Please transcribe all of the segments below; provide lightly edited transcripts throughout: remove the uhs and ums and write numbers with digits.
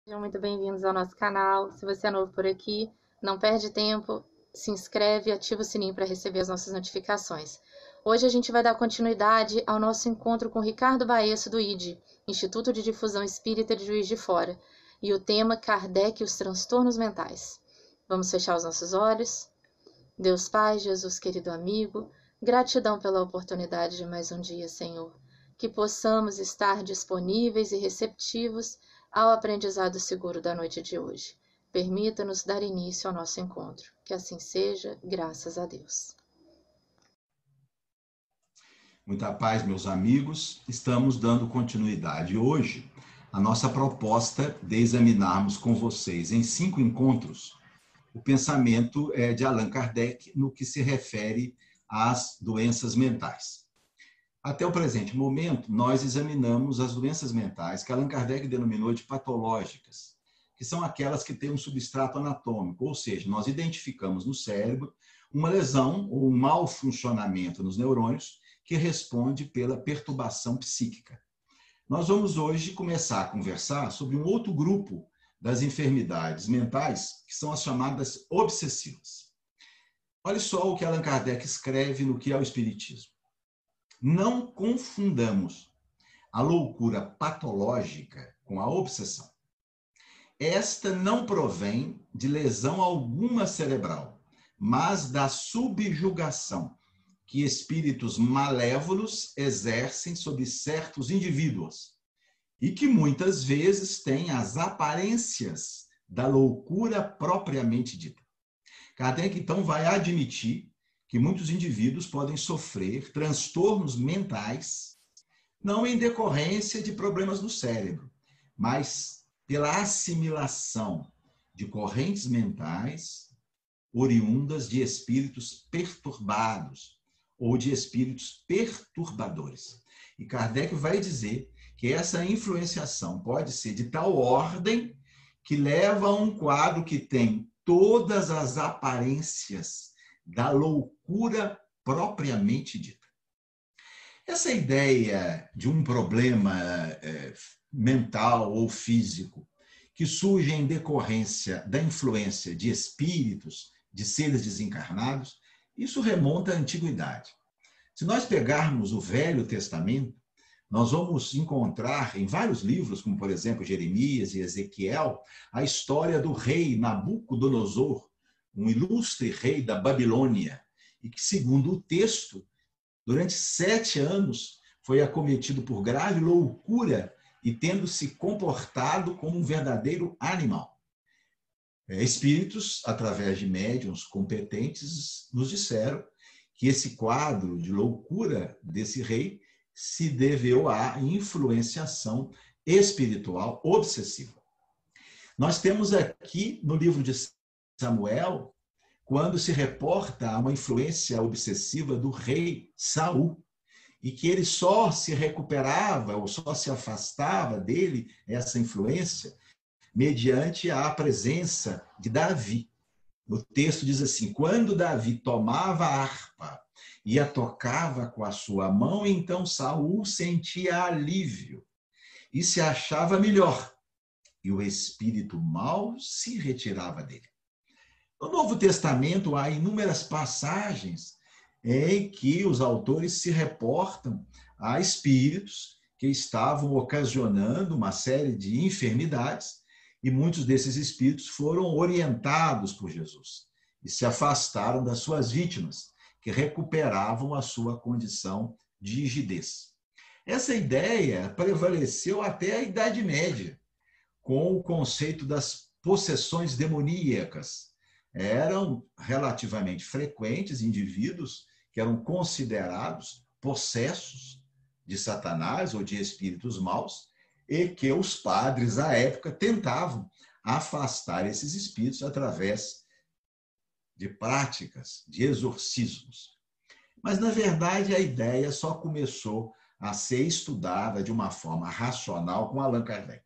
Sejam muito bem-vindos ao nosso canal. Se você é novo por aqui, não perde tempo, se inscreve e ativa o sininho para receber as nossas notificações. Hoje a gente vai dar continuidade ao nosso encontro com Ricardo Baesso do ID, Instituto de Difusão Espírita de Juiz de Fora, e o tema Kardec e os transtornos mentais. Vamos fechar os nossos olhos? Deus Pai, Jesus querido amigo, gratidão pela oportunidade de mais um dia, Senhor. Que possamos estar disponíveis e receptivos ao aprendizado seguro da noite de hoje. Permita-nos dar início ao nosso encontro. Que assim seja, graças a Deus. Muita paz, meus amigos. Estamos dando continuidade hoje à nossa proposta de examinarmos com vocês em 5 encontros o pensamento de Allan Kardec no que se refere às doenças mentais. Até o presente momento, nós examinamos as doenças mentais que Allan Kardec denominou de patológicas, que são aquelas que têm um substrato anatômico, ou seja, nós identificamos no cérebro uma lesão ou um mau funcionamento nos neurônios que responde pela perturbação psíquica. Nós vamos hoje começar a conversar sobre um outro grupo das enfermidades mentais, que são as chamadas obsessivas. Olha só o que Allan Kardec escreve no que é o Espiritismo. Não confundamos a loucura patológica com a obsessão. Esta não provém de lesão alguma cerebral, mas da subjugação que espíritos malévolos exercem sobre certos indivíduos e que muitas vezes têm as aparências da loucura propriamente dita. Kardec, então, vai admitir que muitos indivíduos podem sofrer transtornos mentais, não em decorrência de problemas no cérebro, mas pela assimilação de correntes mentais oriundas de espíritos perturbados ou de espíritos perturbadores. E Kardec vai dizer que essa influenciação pode ser de tal ordem que leva a um quadro que tem todas as aparências da loucura propriamente dita. Essa ideia de um problema mental ou físico que surge em decorrência da influência de espíritos, de seres desencarnados, isso remonta à antiguidade. Se nós pegarmos o Velho Testamento, nós vamos encontrar em vários livros, como por exemplo Jeremias e Ezequiel, a história do rei Nabucodonosor, um ilustre rei da Babilônia, e que, segundo o texto, durante 7 anos foi acometido por grave loucura e tendo se comportado como um verdadeiro animal. Espíritos, através de médiuns competentes, nos disseram que esse quadro de loucura desse rei se deveu à influenciação espiritual obsessiva. Nós temos aqui no livro de Samuel, quando se reporta a uma influência obsessiva do rei Saul, e que ele só se recuperava ou só se afastava dele, essa influência, mediante a presença de Davi. O texto diz assim: quando Davi tomava a harpa e a tocava com a sua mão, então Saul sentia alívio e se achava melhor, e o espírito mau se retirava dele. No Novo Testamento há inúmeras passagens em que os autores se reportam a espíritos que estavam ocasionando uma série de enfermidades, e muitos desses espíritos foram orientados por Jesus e se afastaram das suas vítimas, que recuperavam a sua condição de rigidez. Essa ideia prevaleceu até a Idade Média, com o conceito das possessões demoníacas. Eram relativamente frequentes indivíduos que eram considerados possessos de Satanás ou de espíritos maus, e que os padres, à época, tentavam afastar esses espíritos através de práticas, de exorcismos. Mas, na verdade, a ideia só começou a ser estudada de uma forma racional com Allan Kardec.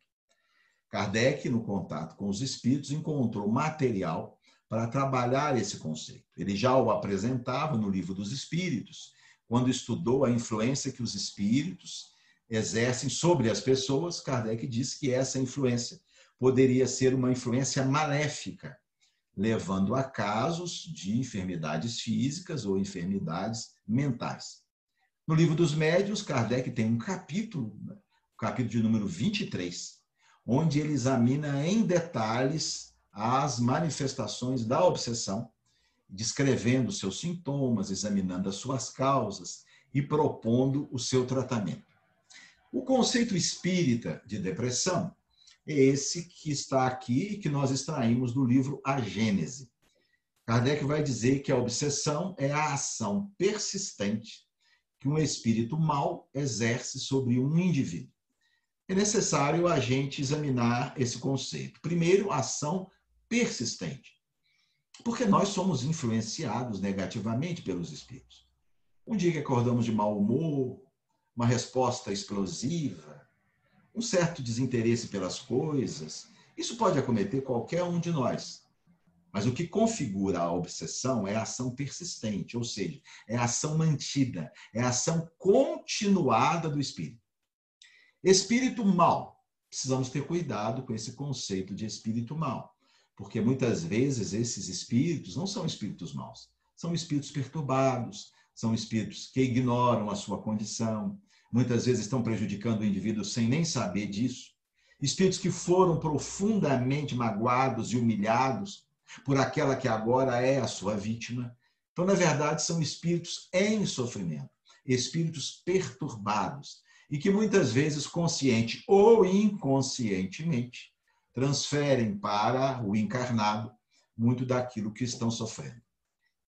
Kardec, no contato com os espíritos, encontrou material para trabalhar esse conceito. Ele já o apresentava no Livro dos Espíritos, quando estudou a influência que os espíritos exercem sobre as pessoas. Kardec disse que essa influência poderia ser uma influência maléfica, levando a casos de enfermidades físicas ou enfermidades mentais. No Livro dos Médiuns, Kardec tem um capítulo, o capítulo de número 23, onde ele examina em detalhes as manifestações da obsessão, descrevendo seus sintomas, examinando as suas causas e propondo o seu tratamento. O conceito espírita de depressão é esse que está aqui e que nós extraímos do livro A Gênese. Kardec vai dizer que a obsessão é a ação persistente que um espírito mau exerce sobre um indivíduo. É necessário a gente examinar esse conceito. Primeiro, ação persistente, porque nós somos influenciados negativamente pelos espíritos. Um dia que acordamos de mau humor, uma resposta explosiva, um certo desinteresse pelas coisas, isso pode acometer qualquer um de nós. Mas o que configura a obsessão é a ação persistente, ou seja, é a ação mantida, é a ação continuada do espírito. Espírito mau. Precisamos ter cuidado com esse conceito de espírito mau, porque muitas vezes esses espíritos não são espíritos maus, são espíritos perturbados, são espíritos que ignoram a sua condição, muitas vezes estão prejudicando o indivíduo sem nem saber disso. Espíritos que foram profundamente magoados e humilhados por aquela que agora é a sua vítima. Então, na verdade, são espíritos em sofrimento, espíritos perturbados, e que muitas vezes, consciente ou inconscientemente, transferem para o encarnado muito daquilo que estão sofrendo.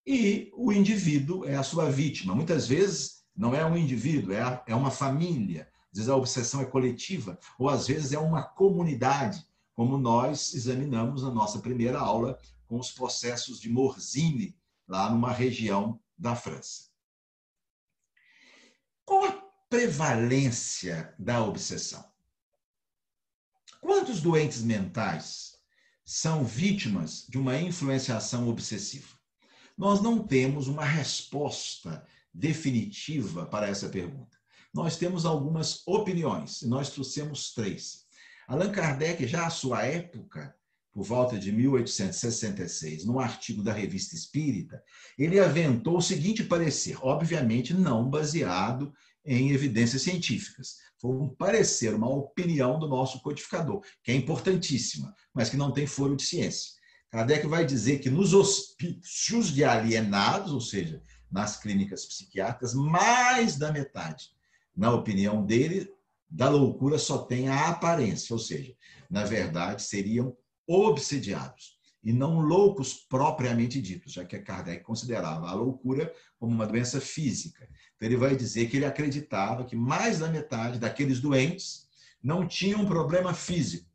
E o indivíduo é a sua vítima. Muitas vezes não é um indivíduo, é uma família. Às vezes a obsessão é coletiva, ou às vezes é uma comunidade, como nós examinamos na nossa primeira aula com os processos de Morzine, lá numa região da França. Qual a prevalência da obsessão? Quantos doentes mentais são vítimas de uma influenciação obsessiva? Nós não temos uma resposta definitiva para essa pergunta. Nós temos algumas opiniões, e nós trouxemos 3. Allan Kardec, já à sua época, por volta de 1866, num artigo da Revista Espírita, ele aventou o seguinte parecer, obviamente não baseado em evidências científicas. Foi um parecer, uma opinião do nosso codificador, que é importantíssima, mas que não tem foro de ciência. Kardec vai dizer que nos hospícios de alienados, ou seja, nas clínicas psiquiátricas, mais da metade, na opinião dele, da loucura só tem a aparência, ou seja, na verdade seriam obsediados e não loucos propriamente ditos, já que Kardec considerava a loucura como uma doença física. Então ele vai dizer que ele acreditava que mais da metade daqueles doentes não tinham um problema físico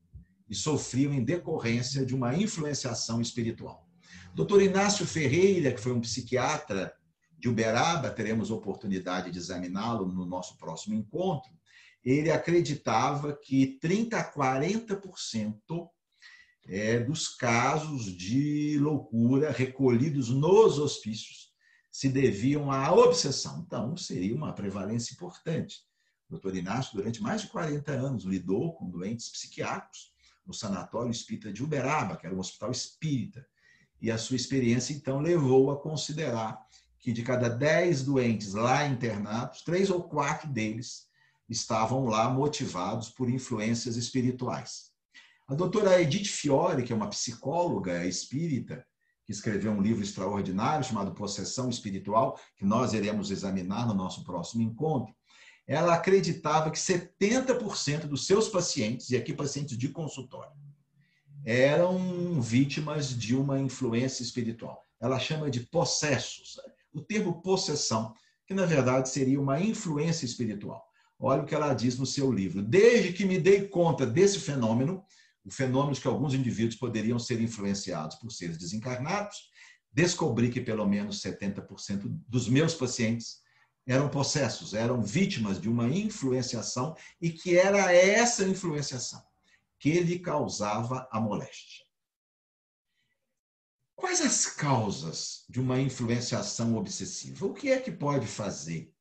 e sofriam em decorrência de uma influenciação espiritual. Dr. Inácio Ferreira, que foi um psiquiatra de Uberaba, teremos oportunidade de examiná-lo no nosso próximo encontro, ele acreditava que 30% a 40% dos casos de loucura recolhidos nos hospícios se deviam à obsessão. Então, seria uma prevalência importante. O Dr. Inácio, durante mais de 40 anos, lidou com doentes psiquiátricos no Sanatório Espírita de Uberaba, que era um hospital espírita. E a sua experiência, então, levou a considerar que de cada 10 doentes lá internados, 3 ou 4 deles estavam lá motivados por influências espirituais. A doutora Edith Fiore, que é uma psicóloga espírita, que escreveu um livro extraordinário chamado Possessão Espiritual, que nós iremos examinar no nosso próximo encontro, ela acreditava que 70% dos seus pacientes, e aqui pacientes de consultório, eram vítimas de uma influência espiritual. Ela chama de possessos. O termo possessão, que na verdade seria uma influência espiritual. Olha o que ela diz no seu livro. Desde que me dei conta desse fenômeno, o fenômeno de que alguns indivíduos poderiam ser influenciados por seres desencarnados, descobri que pelo menos 70% dos meus pacientes eram possessos, eram vítimas de uma influenciação e que era essa influenciação que lhe causava a moléstia. Quais as causas de uma influenciação obsessiva? O que é que pode fazer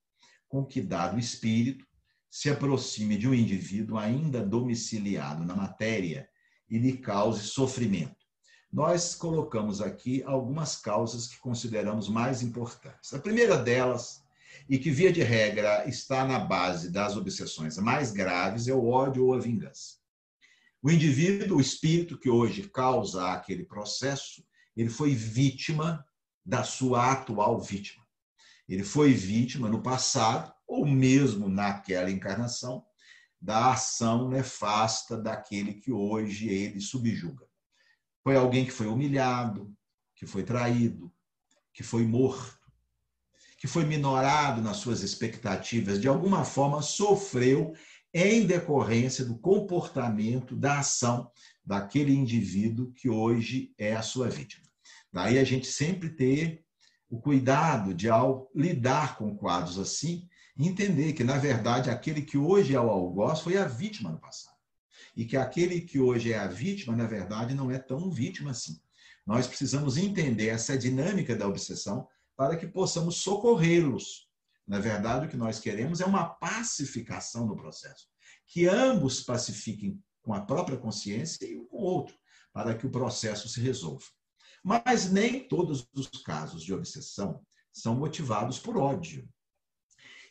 com que dado espírito se aproxime de um indivíduo ainda domiciliado na matéria e lhe cause sofrimento. Nós colocamos aqui algumas causas que consideramos mais importantes. A primeira delas, e que via de regra está na base das obsessões mais graves, é o ódio ou a vingança. O indivíduo, o espírito que hoje causa aquele processo, ele foi vítima da sua atual vítima. Ele foi vítima no passado, ou mesmo naquela encarnação, da ação nefasta daquele que hoje ele subjuga. Foi alguém que foi humilhado, que foi traído, que foi morto, que foi minorado nas suas expectativas, de alguma forma sofreu em decorrência do comportamento, da ação daquele indivíduo que hoje é a sua vítima. Daí a gente sempre ter o cuidado de, ao lidar com quadros assim, entender que, na verdade, aquele que hoje é o algoz foi a vítima no passado. E que aquele que hoje é a vítima, na verdade, não é tão vítima assim. Nós precisamos entender essa dinâmica da obsessão para que possamos socorrê-los. Na verdade, o que nós queremos é uma pacificação no processo. Que ambos pacifiquem com a própria consciência e um com o outro, para que o processo se resolva. Mas nem todos os casos de obsessão são motivados por ódio.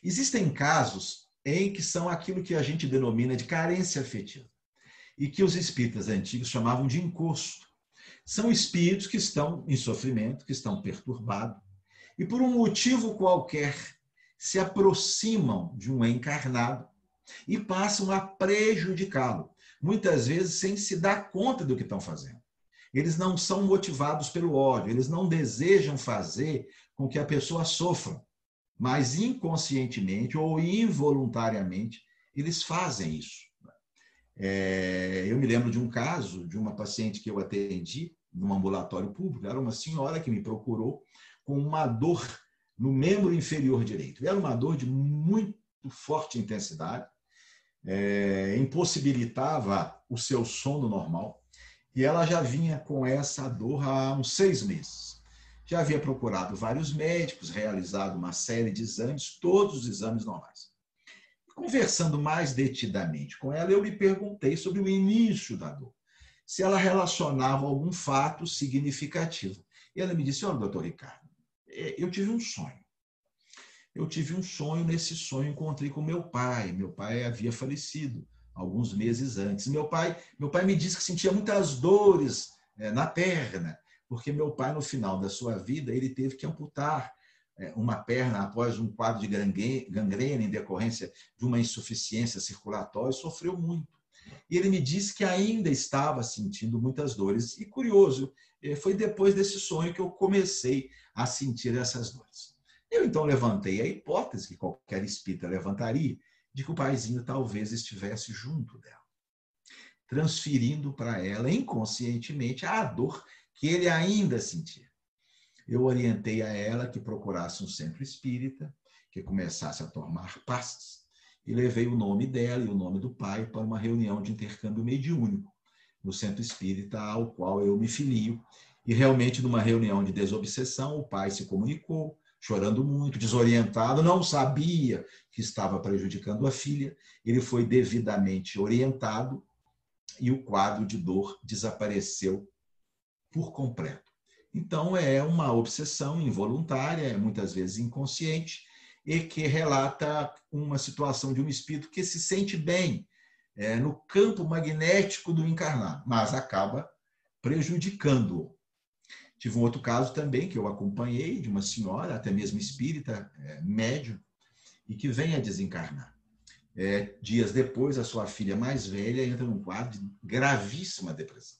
Existem casos em que são aquilo que a gente denomina de carência afetiva e que os espíritas antigos chamavam de encosto. São espíritos que estão em sofrimento, que estão perturbados e por um motivo qualquer se aproximam de um encarnado e passam a prejudicá-lo, muitas vezes sem se dar conta do que estão fazendo. Eles não são motivados pelo ódio, eles não desejam fazer com que a pessoa sofra, mas inconscientemente ou involuntariamente eles fazem isso. Eu me lembro de um caso de uma paciente que eu atendi num ambulatório público, era uma senhora que me procurou com uma dor no membro inferior direito. Era uma dor de muito forte intensidade, impossibilitava o seu sono normal, e ela já vinha com essa dor há uns 6 meses. Já havia procurado vários médicos, realizado uma série de exames, todos os exames normais. Conversando mais detidamente com ela, eu lhe perguntei sobre o início da dor, se ela relacionava algum fato significativo. E ela me disse: olha, doutor Ricardo, eu tive um sonho. Nesse sonho encontrei com meu pai. Meu pai havia falecido alguns meses antes. Meu pai me disse que sentia muitas dores na perna, porque meu pai, no final da sua vida, ele teve que amputar uma perna após um quadro de gangrena em decorrência de uma insuficiência circulatória, sofreu muito. E ele me disse que ainda estava sentindo muitas dores. E curioso, foi depois desse sonho que eu comecei a sentir essas dores. Eu então levantei a hipótese que qualquer espírita levantaria, de que o paizinho talvez estivesse junto dela, transferindo para ela inconscientemente a dor que ele ainda sentia. Eu orientei a ela que procurasse um centro espírita, que começasse a tomar passes, e levei o nome dela e o nome do pai para uma reunião de intercâmbio mediúnico no centro espírita ao qual eu me filio. E realmente, numa reunião de desobsessão, o pai se comunicou, chorando muito, desorientado, não sabia que estava prejudicando a filha. Ele foi devidamente orientado e o quadro de dor desapareceu por completo. Então, é uma obsessão involuntária, muitas vezes inconsciente, e que relata uma situação de um espírito que se sente bem no campo magnético do encarnado, mas acaba prejudicando-o. Tive um outro caso também que eu acompanhei, de uma senhora, até mesmo espírita, médium, e que vem a desencarnar. Dias depois, a sua filha mais velha entra num quadro de gravíssima depressão.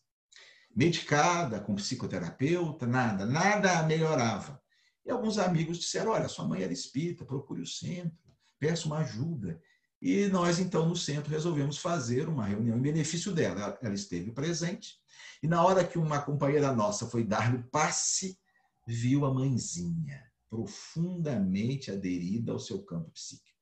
Medicada, com psicoterapeuta, nada a melhorava. E alguns amigos disseram: olha, sua mãe era espírita, procure o centro, peça uma ajuda. E nós, então, no centro, resolvemos fazer uma reunião em benefício dela. Ela esteve presente. E na hora que uma companheira nossa foi dar-lhe o passe, viu a mãezinha profundamente aderida ao seu campo psíquico.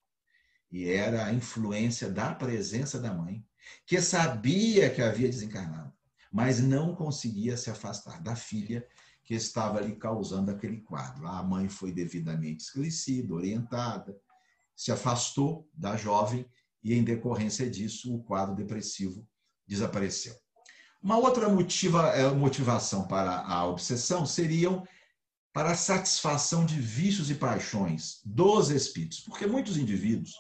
E era a influência da presença da mãe, que sabia que havia desencarnado, mas não conseguia se afastar da filha que estava ali causando aquele quadro. A mãe foi devidamente esclarecida, orientada, se afastou da jovem e, em decorrência disso, o quadro depressivo desapareceu. Uma outra motivação para a obsessão seriam para a satisfação de vícios e paixões dos espíritos, porque muitos indivíduos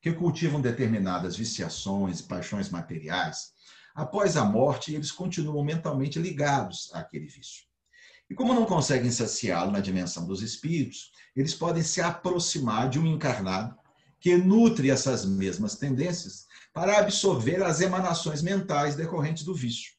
que cultivam determinadas viciações e paixões materiais, após a morte, eles continuam mentalmente ligados àquele vício. E como não conseguem saciá-lo na dimensão dos espíritos, eles podem se aproximar de um encarnado que nutre essas mesmas tendências para absorver as emanações mentais decorrentes do vício.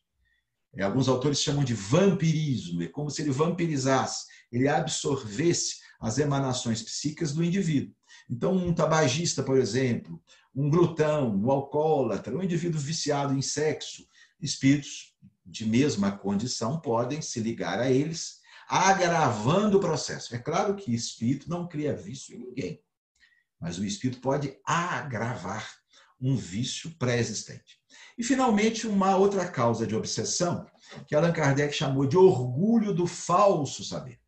Alguns autores chamam de vampirismo, é como se ele vampirizasse, ele absorvesse as emanações psíquicas do indivíduo. Então, um tabagista, por exemplo, um glutão, um alcoólatra, um indivíduo viciado em sexo, espíritos de mesma condição podem se ligar a eles, agravando o processo. É claro que espírito não cria vício em ninguém, mas o espírito pode agravar um vício pré-existente. E, finalmente, uma outra causa de obsessão, que Allan Kardec chamou de orgulho do falso saber.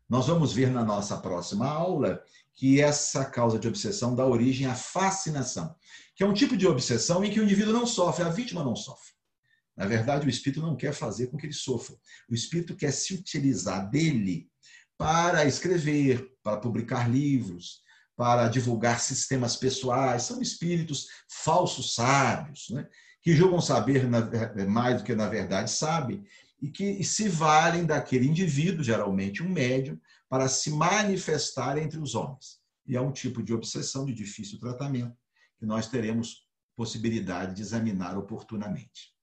Nós vamos ver na nossa próxima aula que essa causa de obsessão dá origem à fascinação, que é um tipo de obsessão em que o indivíduo não sofre, a vítima não sofre. Na verdade, o espírito não quer fazer com que ele sofra. O espírito quer se utilizar dele para escrever, para publicar livros, para divulgar sistemas pessoais. São espíritos falsos sábios, né? Que julgam saber mais do que na verdade sabem e que se valem daquele indivíduo, geralmente um médium, para se manifestar entre os homens. E é um tipo de obsessão de difícil tratamento que nós teremos possibilidade de examinar oportunamente.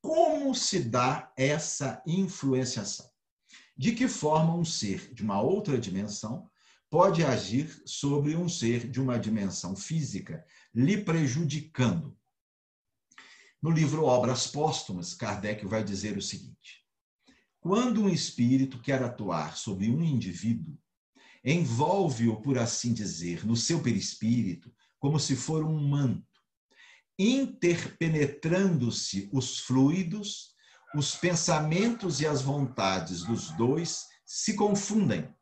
Como se dá essa influenciação? De que forma um ser de uma outra dimensão pode agir sobre um ser de uma dimensão física, lhe prejudicando? No livro Obras Póstumas, Kardec vai dizer o seguinte: quando um espírito quer atuar sobre um indivíduo, envolve-o, por assim dizer, no seu perispírito, como se for um manto, interpenetrando-se os fluidos, os pensamentos e as vontades dos dois se confundem.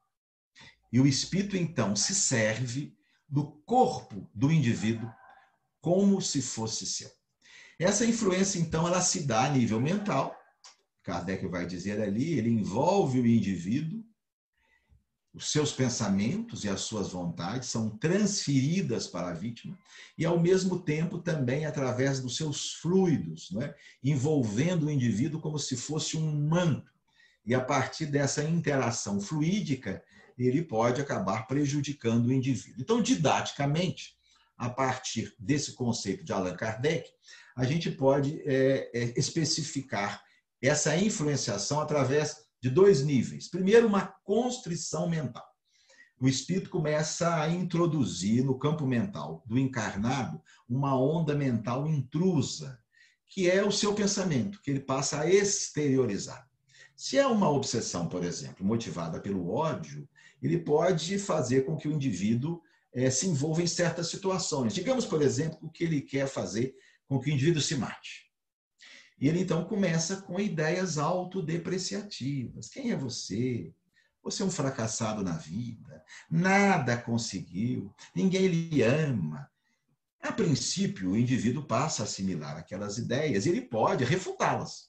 E o espírito, então, se serve do corpo do indivíduo como se fosse seu. Essa influência, então, ela se dá a nível mental. Kardec vai dizer ali, ele envolve o indivíduo, os seus pensamentos e as suas vontades são transferidas para a vítima e, ao mesmo tempo, também através dos seus fluidos, né? Envolvendo o indivíduo como se fosse um manto. E, a partir dessa interação fluídica, ele pode acabar prejudicando o indivíduo. Então, didaticamente, a partir desse conceito de Allan Kardec, a gente pode especificar essa influenciação através de dois níveis. Primeiro, uma constrição mental. O espírito começa a introduzir no campo mental do encarnado uma onda mental intrusa, que é o seu pensamento, que ele passa a exteriorizar. Se é uma obsessão, por exemplo, motivada pelo ódio, ele pode fazer com que o indivíduo se envolva em certas situações. Digamos, por exemplo, que ele quer fazer com que o indivíduo se mate. E ele, então, começa com ideias autodepreciativas. Quem é você? Você é um fracassado na vida, nada conseguiu, ninguém lhe ama. A princípio, o indivíduo passa a assimilar aquelas ideias e ele pode refutá-las.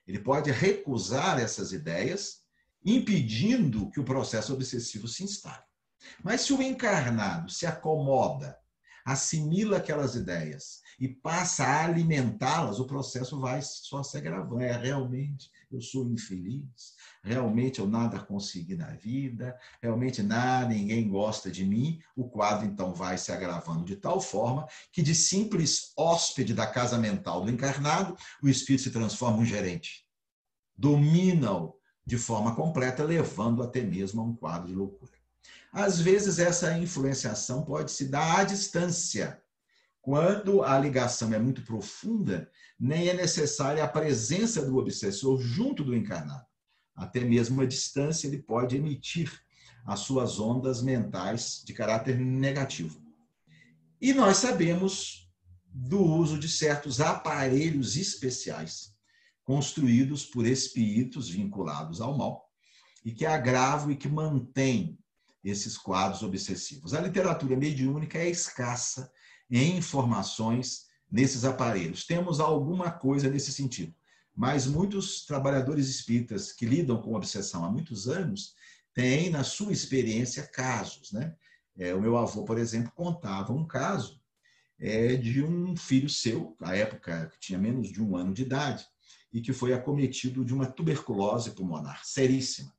Ele pode recusar essas ideias, impedindo que o processo obsessivo se instale. Mas se o encarnado se acomoda, assimila aquelas ideias e passa a alimentá-las, o processo vai só se agravando. Realmente eu sou infeliz, realmente eu nada consegui na vida, realmente ninguém gosta de mim. O quadro, então, vai se agravando de tal forma que, de simples hóspede da casa mental do encarnado, o espírito se transforma em um gerente. Domina-o de forma completa, levando até mesmo a um quadro de loucura. Às vezes, essa influenciação pode se dar à distância. Quando a ligação é muito profunda, nem é necessária a presença do obsessor junto do encarnado. Até mesmo à distância, ele pode emitir as suas ondas mentais de caráter negativo. E nós sabemos do uso de certos aparelhos especiais, construídos por espíritos vinculados ao mal, e que agravam e que mantêm esses quadros obsessivos. A literatura mediúnica é escassa em informações nesses aparelhos. Temos alguma coisa nesse sentido, Mas muitos trabalhadores espíritas que lidam com obsessão há muitos anos têm, na sua experiência, casos, né? O meu avô, por exemplo, contava um caso de um filho seu, na época que tinha menos de 1 ano de idade, e que foi acometido de uma tuberculose pulmonar seríssima.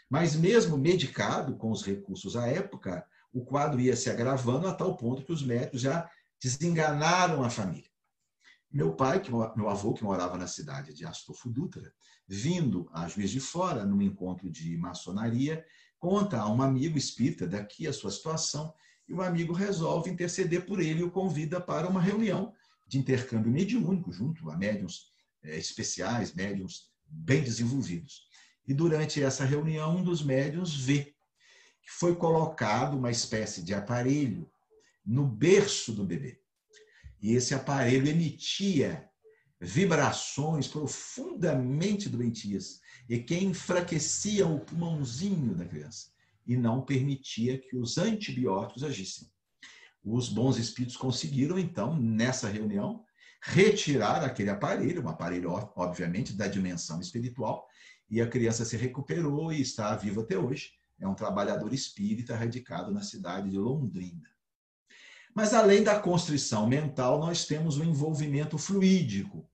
Mas mesmo medicado com os recursos à época, o quadro ia se agravando a tal ponto que os médicos já desenganaram a família. Meu avô, que morava na cidade de Astolfo Dutra, vindo a Juiz de Fora, num encontro de maçonaria, conta a um amigo espírita daqui a sua situação, e o amigo resolve interceder por ele e o convida para uma reunião de intercâmbio mediúnico, junto a médiuns especiais, médiuns bem desenvolvidos. E durante essa reunião, um dos médiuns vê que foi colocado uma espécie de aparelho no berço do bebê. E esse aparelho emitia vibrações profundamente doentias e que enfraquecia o pulmãozinho da criança e não permitia que os antibióticos agissem. Os bons espíritos conseguiram, então, nessa reunião, retirar aquele aparelho, um aparelho, obviamente, da dimensão espiritual, e a criança se recuperou e está viva até hoje. É um trabalhador espírita radicado na cidade de Londrina. Mas, além da constrição mental, nós temos o envolvimento fluídico,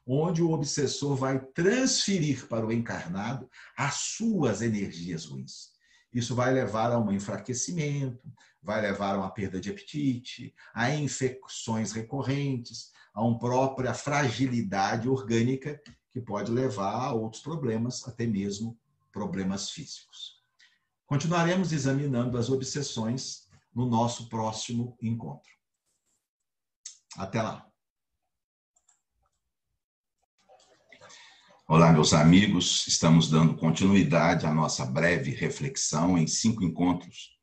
onde o obsessor vai transferir para o encarnado as suas energias ruins. Isso vai levar a um enfraquecimento, vai levar a uma perda de apetite, a infecções recorrentes, a uma própria fragilidade orgânica que pode levar a outros problemas, até mesmo problemas físicos. Continuaremos examinando as obsessões no nosso próximo encontro. Até lá. Olá, meus amigos. Estamos dando continuidade à nossa breve reflexão em 5 encontros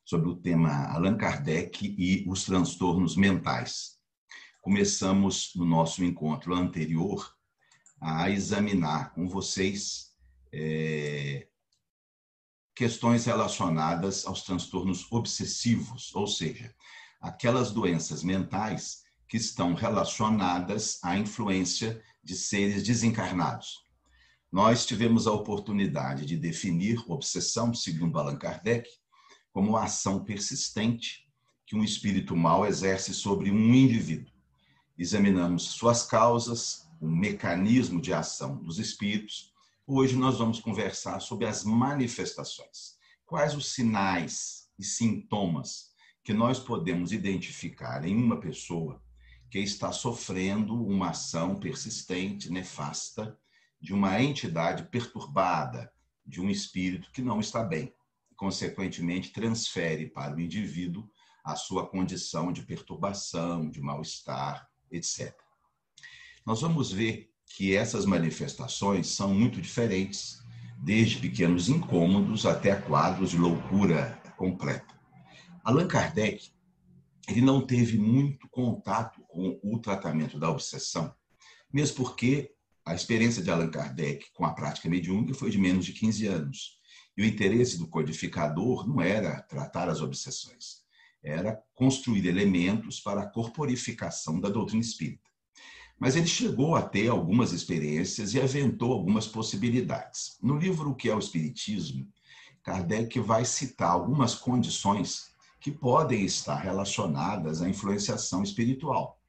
sobre o tema Allan Kardec e os transtornos mentais. Começamos no nosso encontro anterior a examinar com vocês questões relacionadas aos transtornos obsessivos, ou seja, aquelas doenças mentais que estão relacionadas à influência de seres desencarnados. Nós tivemos a oportunidade de definir obsessão, segundo Allan Kardec, como a ação persistente que um espírito mau exerce sobre um indivíduo. Examinamos suas causas, o mecanismo de ação dos espíritos. Hoje nós vamos conversar sobre as manifestações. Quais os sinais e sintomas que nós podemos identificar em uma pessoa que está sofrendo uma ação persistente, nefasta, de uma entidade perturbada, de um espírito que não está bem. Consequentemente, transfere para o indivíduo a sua condição de perturbação, de mal-estar, etc. Nós vamos ver que essas manifestações são muito diferentes, desde pequenos incômodos até quadros de loucura completa. Allan Kardec, ele não teve muito contato com o tratamento da obsessão, mesmo porque a experiência de Allan Kardec com a prática mediúnica foi de menos de 15 anos. E o interesse do codificador não era tratar as obsessões, era construir elementos para a corporificação da doutrina espírita. Mas ele chegou a ter algumas experiências e aventou algumas possibilidades. No livro O que é o Espiritismo, Kardec vai citar algumas condições que podem estar relacionadas à influenciação espiritual.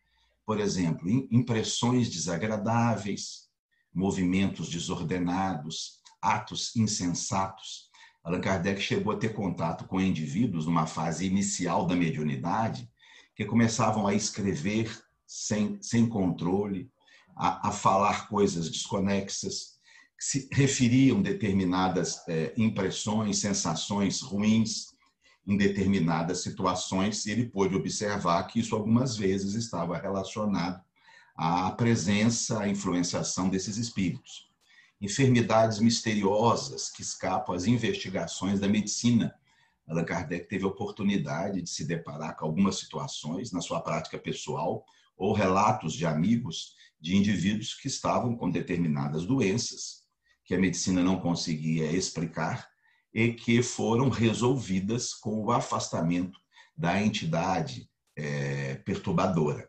Por exemplo, impressões desagradáveis, movimentos desordenados, atos insensatos. Allan Kardec chegou a ter contato com indivíduos numa fase inicial da mediunidade que começavam a escrever sem controle, a falar coisas desconexas, que se referiam a determinadas impressões, sensações ruins em determinadas situações, e ele pôde observar que isso algumas vezes estava relacionado à presença, à influenciação desses espíritos. Enfermidades misteriosas que escapam às investigações da medicina. Allan Kardec teve a oportunidade de se deparar com algumas situações na sua prática pessoal ou relatos de amigos de indivíduos que estavam com determinadas doenças que a medicina não conseguia explicar e que foram resolvidas com o afastamento da entidade perturbadora.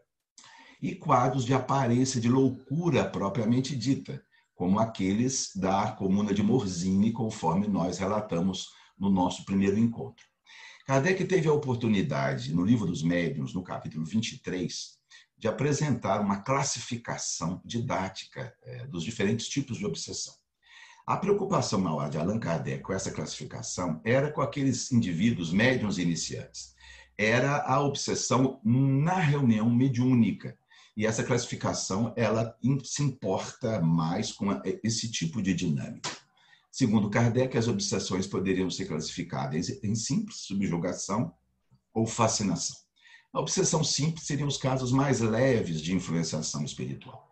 e quadros de aparência de loucura propriamente dita, como aqueles da comuna de Morzine, conforme nós relatamos no nosso primeiro encontro. Kardec teve a oportunidade, no Livro dos Médiuns, no capítulo 23, de apresentar uma classificação didática dos diferentes tipos de obsessão. A preocupação maior de Allan Kardec com essa classificação era com aqueles indivíduos médiuns iniciantes. Era a obsessão na reunião mediúnica. E essa classificação ela se importa mais com esse tipo de dinâmica. Segundo Kardec, as obsessões poderiam ser classificadas em simples subjugação ou fascinação. A obsessão simples seriam os casos mais leves de influenciação espiritual.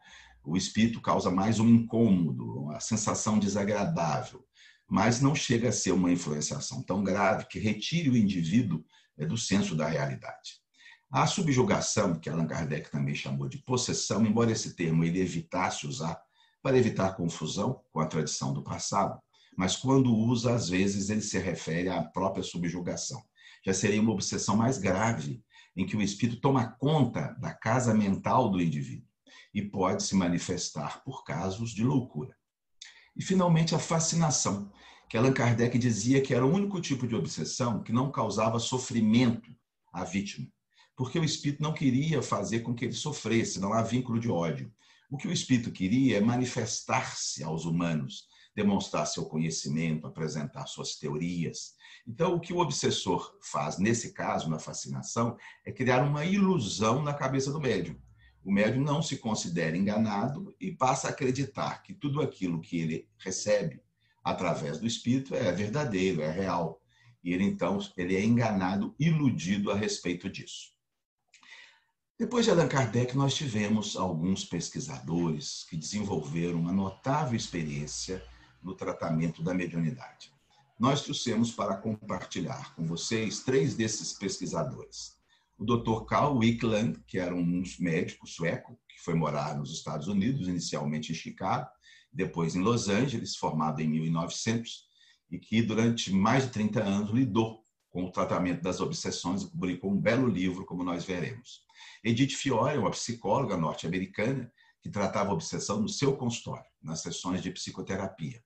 O espírito causa mais um incômodo, uma sensação desagradável, mas não chega a ser uma influenciação tão grave que retire o indivíduo do senso da realidade. A subjugação, que Allan Kardec também chamou de possessão, embora esse termo ele evitasse usar para evitar confusão com a tradição do passado, mas quando usa, às vezes, ele se refere à própria subjugação. Já seria uma obsessão mais grave, em que o espírito toma conta da casa mental do indivíduo e pode se manifestar por casos de loucura. E, finalmente, a fascinação, que Allan Kardec dizia que era o único tipo de obsessão que não causava sofrimento à vítima, porque o espírito não queria fazer com que ele sofresse, não há vínculo de ódio. O que o espírito queria é manifestar-se aos humanos, demonstrar seu conhecimento, apresentar suas teorias. Então, o que o obsessor faz, nesse caso, na fascinação, é criar uma ilusão na cabeça do médium. O médium não se considera enganado e passa a acreditar que tudo aquilo que ele recebe através do espírito é verdadeiro, é real. E ele, então, ele é enganado, iludido a respeito disso. Depois de Allan Kardec, nós tivemos alguns pesquisadores que desenvolveram uma notável experiência no tratamento da mediunidade. Nós trouxemos para compartilhar com vocês 3 desses pesquisadores. O Dr. Carl Wickland, que era um médico sueco, que foi morar nos Estados Unidos, inicialmente em Chicago, depois em Los Angeles, formado em 1900, e que durante mais de 30 anos lidou com o tratamento das obsessões e publicou um belo livro, como nós veremos. Edith Fiore, uma psicóloga norte-americana, que tratava a obsessão no seu consultório, nas sessões de psicoterapia.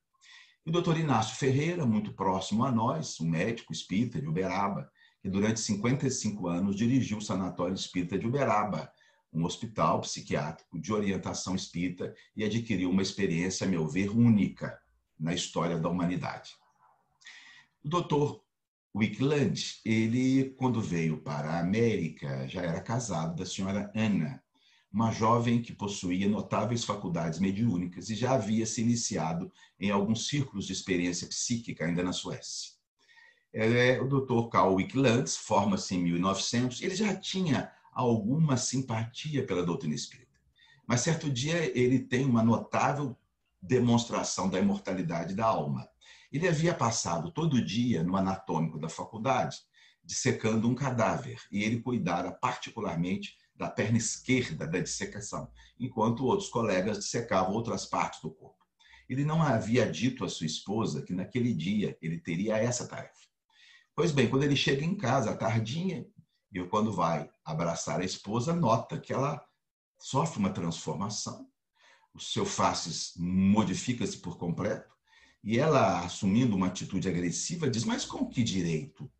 E o Dr. Inácio Ferreira, muito próximo a nós, um médico espírita de Uberaba, que durante 55 anos dirigiu o Sanatório Espírita de Uberaba, um hospital psiquiátrico de orientação espírita, e adquiriu uma experiência, a meu ver, única na história da humanidade. O Dr. Wickland, ele, quando veio para a América, já era casado da senhora Ana, uma jovem que possuía notáveis faculdades mediúnicas e já havia se iniciado em alguns círculos de experiência psíquica ainda na Suécia. O Dr. Carl Wickland forma-se em 1900, ele já tinha alguma simpatia pela doutrina espírita, mas certo dia ele tem uma notável demonstração da imortalidade da alma. Ele havia passado todo dia no anatômico da faculdade, dissecando um cadáver, e ele cuidara particularmente da perna esquerda da dissecação, enquanto outros colegas dissecavam outras partes do corpo. Ele não havia dito à sua esposa que naquele dia ele teria essa tarefa. Pois bem, quando ele chega em casa à tardinha, e quando vai abraçar a esposa, nota que ela sofre uma transformação, o seu faces modifica-se por completo, e ela, assumindo uma atitude agressiva, diz: mas com que direito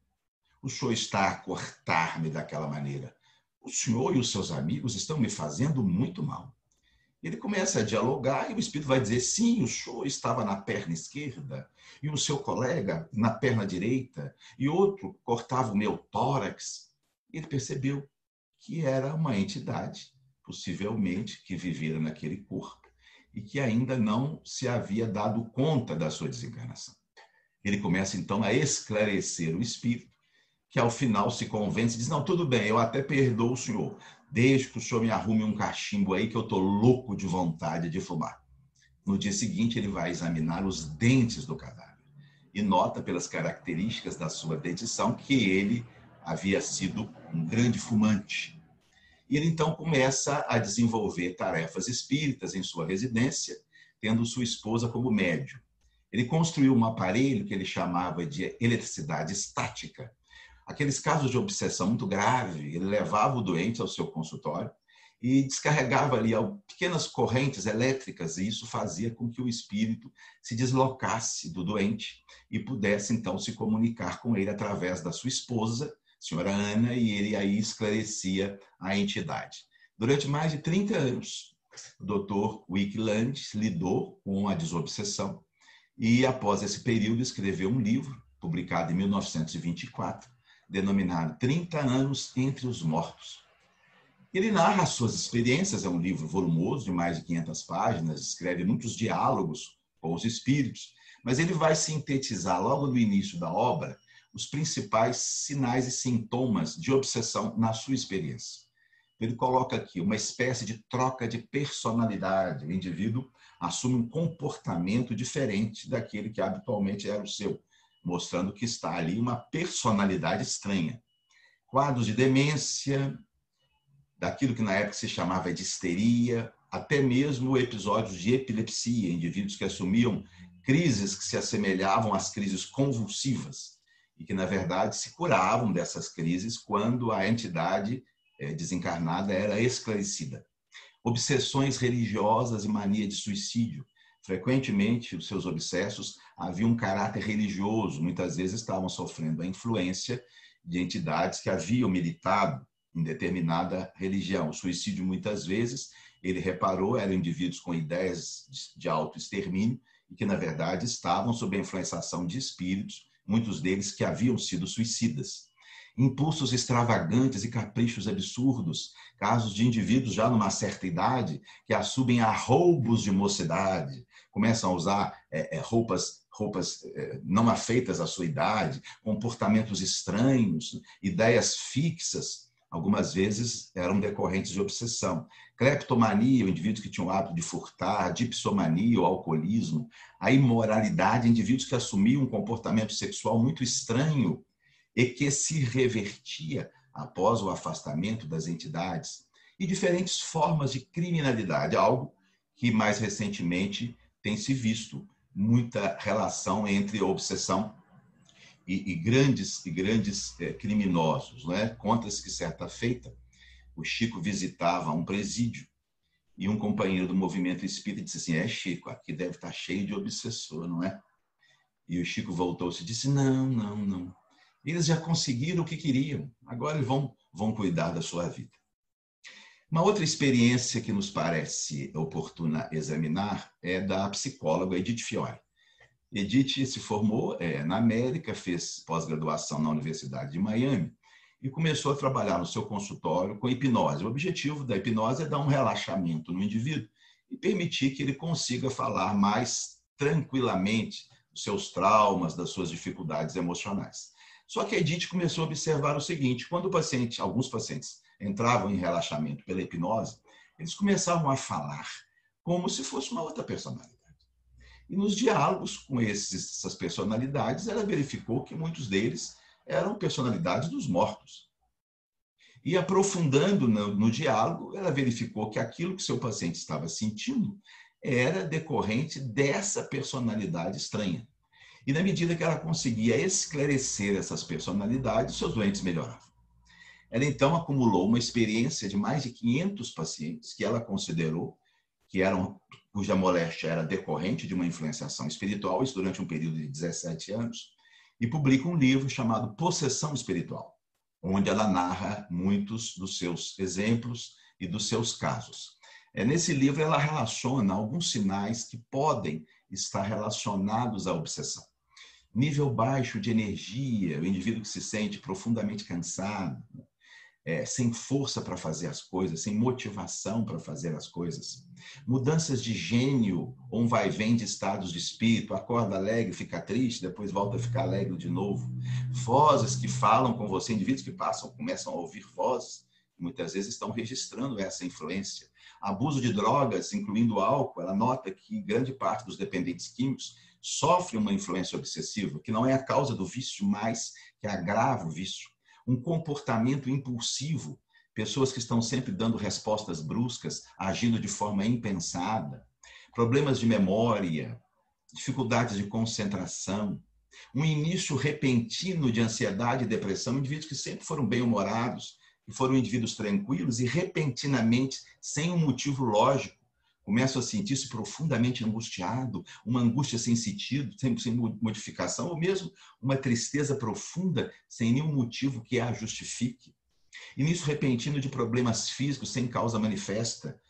o senhor está a cortar-me daquela maneira? O senhor e os seus amigos estão me fazendo muito mal. Ele começa a dialogar e o espírito vai dizer: sim, o senhor estava na perna esquerda e o seu colega na perna direita e outro cortava o meu tórax. Ele percebeu que era uma entidade, possivelmente, que vivera naquele corpo e que ainda não se havia dado conta da sua desencarnação. Ele começa, então, a esclarecer o espírito, que ao final se convence e diz: não, tudo bem, eu até perdoo o senhor, desde que o senhor me arrume um cachimbo aí que eu estou louco de vontade de fumar. No dia seguinte, ele vai examinar os dentes do cadáver e nota pelas características da sua dentição que ele havia sido um grande fumante. E ele então começa a desenvolver tarefas espíritas em sua residência, tendo sua esposa como médium. Ele construiu um aparelho que ele chamava de eletricidade estática. Aqueles casos de obsessão muito grave, ele levava o doente ao seu consultório e descarregava ali pequenas correntes elétricas, e isso fazia com que o espírito se deslocasse do doente e pudesse, então, se comunicar com ele através da sua esposa, a senhora Ana, e ele aí esclarecia a entidade. Durante mais de 30 anos, o Dr. Wickeland lidou com a desobsessão e, após esse período, escreveu um livro, publicado em 1924, denominado 30 anos entre os mortos. Ele narra as suas experiências, é um livro volumoso, de mais de 500 páginas, escreve muitos diálogos com os espíritos, mas ele vai sintetizar logo no início da obra os principais sinais e sintomas de obsessão na sua experiência. Ele coloca aqui uma espécie de troca de personalidade. O indivíduo assume um comportamento diferente daquele que habitualmente era o seu, mostrando que está ali uma personalidade estranha. Quadros de demência, daquilo que na época se chamava de histeria, até mesmo episódios de epilepsia, indivíduos que assumiam crises que se assemelhavam às crises convulsivas e que, na verdade, se curavam dessas crises quando a entidade desencarnada era esclarecida. Obsessões religiosas e mania de suicídio. Frequentemente, os seus obsessos haviam um caráter religioso, muitas vezes estavam sofrendo a influência de entidades que haviam militado em determinada religião. O suicídio, muitas vezes, ele reparou, eram indivíduos com ideias de autoextermínio e que, na verdade, estavam sob a influenciação de espíritos, muitos deles que haviam sido suicidas. Impulsos extravagantes e caprichos absurdos, casos de indivíduos já numa certa idade que assumem arroubos de mocidade, começam a usar roupas não afeitas à sua idade, comportamentos estranhos, ideias fixas, algumas vezes eram decorrentes de obsessão. Cleptomania, indivíduos que tinham o hábito de furtar, dipsomania, o alcoolismo, a imoralidade, indivíduos que assumiam um comportamento sexual muito estranho e que se revertia após o afastamento das entidades, e diferentes formas de criminalidade, algo que mais recentemente tem se visto muita relação entre obsessão e grandes criminosos, não é? Conta-se que certa feita o Chico visitava um presídio e um companheiro do movimento espírita disse assim: Chico, aqui deve estar cheio de obsessor, não é? E o Chico voltou-se e disse: não. Eles já conseguiram o que queriam, agora eles vão cuidar da sua vida. Uma outra experiência que nos parece oportuna examinar é da psicóloga Edith Fiore. Edith se formou na América, fez pós-graduação na Universidade de Miami e começou a trabalhar no seu consultório com hipnose. O objetivo da hipnose é dar um relaxamento no indivíduo e permitir que ele consiga falar mais tranquilamente dos seus traumas, das suas dificuldades emocionais. Só que a Edith começou a observar o seguinte: quando alguns pacientes entravam em relaxamento pela hipnose, eles começavam a falar como se fosse uma outra personalidade. E nos diálogos com essas personalidades, ela verificou que muitos deles eram personalidades dos mortos. E aprofundando no diálogo, ela verificou que aquilo que seu paciente estava sentindo era decorrente dessa personalidade estranha. E na medida que ela conseguia esclarecer essas personalidades, seus doentes melhoravam. Ela então acumulou uma experiência de mais de 500 pacientes que ela considerou cuja moléstia era decorrente de uma influenciação espiritual, isso durante um período de 17 anos, e publica um livro chamado Possessão Espiritual, onde ela narra muitos dos seus exemplos e dos seus casos. Nesse livro ela relaciona alguns sinais que podem estar relacionados à obsessão. Nível baixo de energia, o indivíduo que se sente profundamente cansado, sem força para fazer as coisas, sem motivação para fazer as coisas. Mudanças de gênio, ou um vai-vem de estados de espírito, acorda alegre, fica triste, depois volta a ficar alegre de novo. Vozes que falam com você, indivíduos que começam a ouvir vozes, muitas vezes estão registrando essa influência. Abuso de drogas, incluindo álcool, ela nota que grande parte dos dependentes químicos sofre uma influência obsessiva, que não é a causa do vício, mas que agrava o vício. Um comportamento impulsivo, pessoas que estão sempre dando respostas bruscas, agindo de forma impensada, problemas de memória, dificuldades de concentração, um início repentino de ansiedade e depressão, indivíduos que sempre foram bem-humorados, que foram indivíduos tranquilos e repentinamente, sem um motivo lógico, começam a sentir-se profundamente angustiado, uma angústia sem sentido, sem modificação, ou mesmo uma tristeza profunda, sem nenhum motivo que a justifique. Início repentino de problemas físicos sem causa manifesta,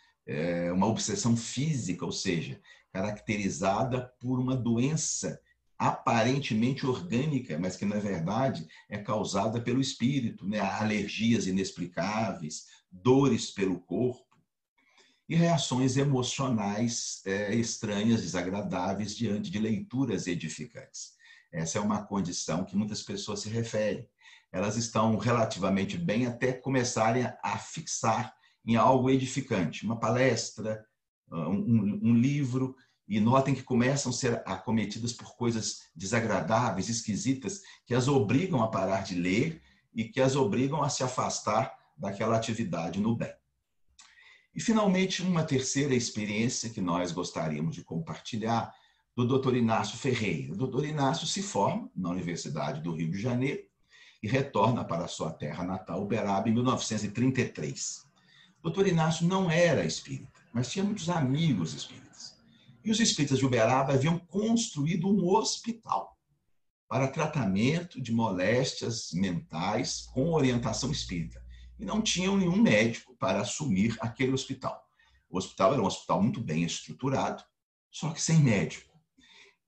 uma obsessão física, ou seja, caracterizada por uma doença aparentemente orgânica, mas que, na verdade, é causada pelo espírito, né? Alergias inexplicáveis, dores pelo corpo e reações emocionais estranhas, desagradáveis, diante de leituras edificantes. Essa é uma condição que muitas pessoas se referem. Elas estão relativamente bem até começarem a fixar em algo edificante, uma palestra, um livro, e notem que começam a ser acometidas por coisas desagradáveis, esquisitas, que as obrigam a parar de ler e que as obrigam a se afastar daquela atividade no bem. E, finalmente, uma terceira experiência que nós gostaríamos de compartilhar, do Dr. Inácio Ferreira. O Dr. Inácio se forma na Universidade do Rio de Janeiro e retorna para a sua terra natal, Uberaba, em 1933. O Dr. Inácio não era espírita, mas tinha muitos amigos espíritas. E os espíritas de Uberaba haviam construído um hospital para tratamento de moléstias mentais com orientação espírita. E não tinham nenhum médico para assumir aquele hospital. O hospital era um hospital muito bem estruturado, só que sem médico.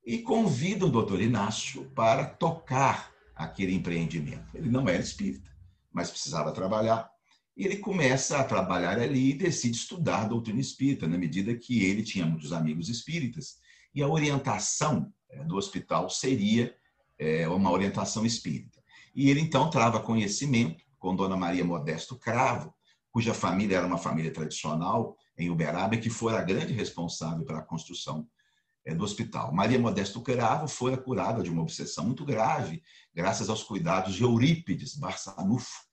E convidam o doutor Inácio para tocar aquele empreendimento. Ele não era espírita, mas precisava trabalhar. E ele começa a trabalhar ali e decide estudar a doutrina espírita, na medida que ele tinha muitos amigos espíritas. E a orientação do hospital seria uma orientação espírita. E ele, então, trava conhecimento com Dona Maria Modesto Cravo, cuja família era uma família tradicional em Uberaba, que foi a grande responsável pela construção do hospital. Maria Modesto Cravo foi curada de uma obsessão muito grave, graças aos cuidados de Eurípides Barçanufo,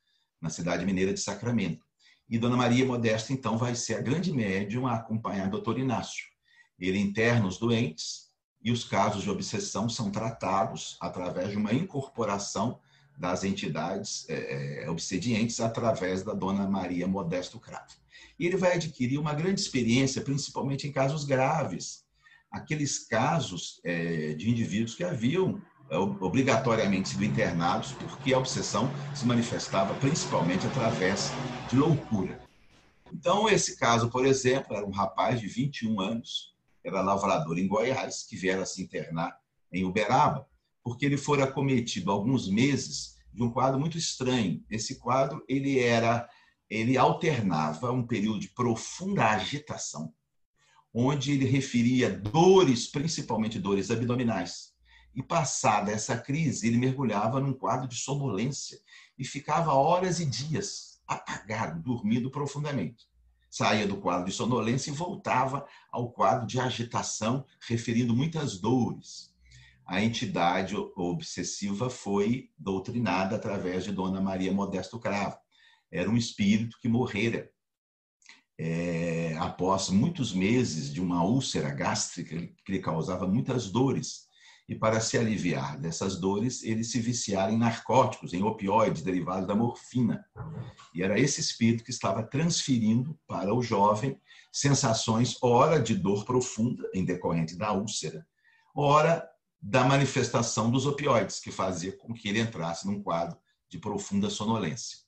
na cidade mineira de Sacramento. E Dona Maria Modesto, então, vai ser a grande médium a acompanhar o doutor Inácio. Ele interna os doentes e os casos de obsessão são tratados através de uma incorporação das entidades obsedientes através da Dona Maria Modesto Cravo. E ele vai adquirir uma grande experiência, principalmente em casos graves, aqueles casos de indivíduos que haviam obrigatoriamente sido internados porque a obsessão se manifestava principalmente através de loucura. Então, esse caso, por exemplo, era um rapaz de 21 anos, era lavrador em Goiás, que viera se internar em Uberaba, porque ele fora acometido há alguns meses de um quadro muito estranho. Esse quadro, ele alternava um período de profunda agitação, onde ele referia dores, principalmente dores abdominais. E, passada essa crise, ele mergulhava num quadro de sonolência e ficava horas e dias apagado, dormindo profundamente. Saía do quadro de sonolência e voltava ao quadro de agitação, referindo muitas dores. A entidade obsessiva foi doutrinada através de Dona Maria Modesto Cravo. Era um espírito que morrera após muitos meses de uma úlcera gástrica que lhe causava muitas dores. E, para se aliviar dessas dores, ele se viciara em narcóticos, em opioides derivados da morfina. E era esse espírito que estava transferindo para o jovem sensações, ora de dor profunda, em decorrente da úlcera, ora da manifestação dos opioides, que fazia com que ele entrasse num quadro de profunda sonolência.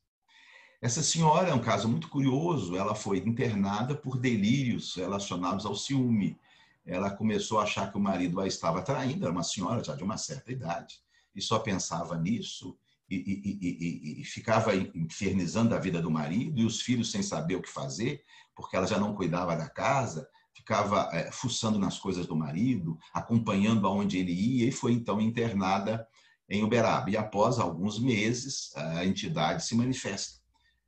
Essa senhora é um caso muito curioso. Ela foi internada por delírios relacionados ao ciúme. Ela começou a achar que o marido a estava traindo, era uma senhora já de uma certa idade, e só pensava nisso, e ficava infernizando a vida do marido, e os filhos sem saber o que fazer, porque ela já não cuidava da casa, ficava fuçando nas coisas do marido, acompanhando aonde ele ia, e foi então internada em Uberaba. E após alguns meses, a entidade se manifesta.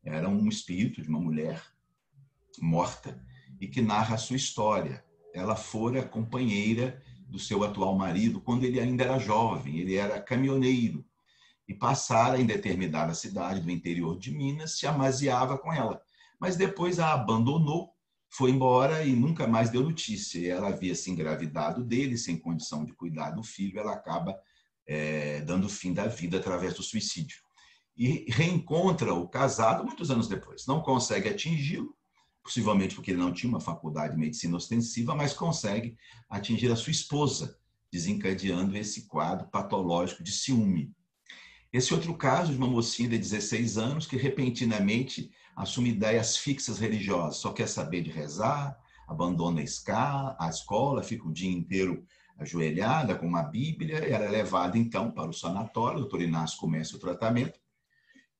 Era um espírito de uma mulher morta e que narra a sua história. Ela fora companheira do seu atual marido quando ele ainda era jovem, ele era caminhoneiro, e passara em determinada cidade do interior de Minas, se amaziava com ela. Mas depois a abandonou, foi embora e nunca mais deu notícia. E ela havia se engravidado dele, sem condição de cuidar do filho, ela acaba dando fim da vida através do suicídio. e reencontra o casado muitos anos depois. Não consegue atingi-lo, possivelmente porque ele não tinha uma faculdade de medicina ostensiva, mas consegue atingir a sua esposa, desencadeando esse quadro patológico de ciúme. Esse outro caso de uma mocinha de 16 anos que repentinamente assume ideias fixas religiosas, só quer saber de rezar, abandona a escola, fica o dia inteiro ajoelhada com uma Bíblia, ela é levada então para o sanatório, o doutor Inácio começa o tratamento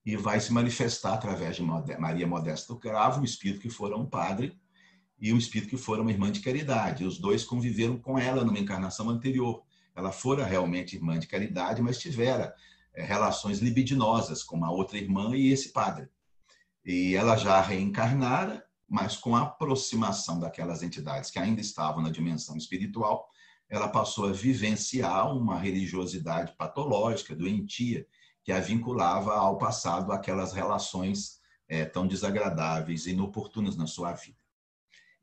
e vai se manifestar através de Maria Modesta do Cravo, um espírito que fora um padre e um espírito que fora uma irmã de caridade. Os dois conviveram com ela numa encarnação anterior. Ela fora realmente irmã de caridade, mas tivera relações libidinosas com uma outra irmã e esse padre. E ela já reencarnara, mas com a aproximação daquelas entidades que ainda estavam na dimensão espiritual, ela passou a vivenciar uma religiosidade patológica, doentia, que a vinculava ao passado, aquelas relações tão desagradáveis e inoportunas na sua vida.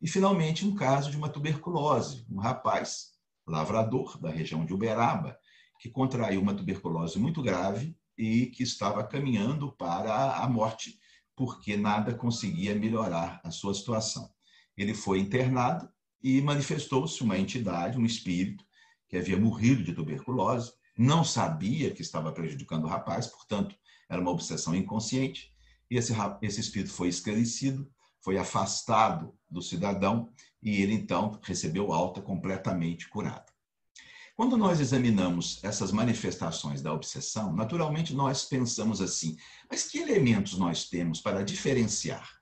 E, finalmente, um caso de uma tuberculose, um rapaz lavrador da região de Uberaba, que contraiu uma tuberculose muito grave e que estava caminhando para a morte, porque nada conseguia melhorar a sua situação. Ele foi internado e manifestou-se uma entidade, um espírito, que havia morrido de tuberculose, não sabia que estava prejudicando o rapaz, portanto, era uma obsessão inconsciente, e esse espírito foi esclarecido, foi afastado do cidadão, e ele, então, recebeu alta completamente curado. Quando nós examinamos essas manifestações da obsessão, naturalmente nós pensamos assim, mas que elementos nós temos para diferenciar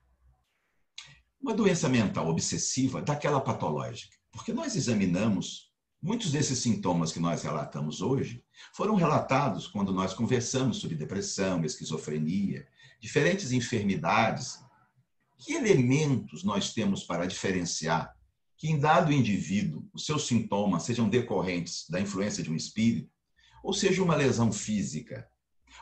uma doença mental obsessiva daquela patológica? Porque nós examinamos muitos desses sintomas que nós relatamos hoje, foram relatados quando nós conversamos sobre depressão, esquizofrenia, diferentes enfermidades. Que elementos nós temos para diferenciar que em dado indivíduo os seus sintomas sejam decorrentes da influência de um espírito, ou seja uma lesão física,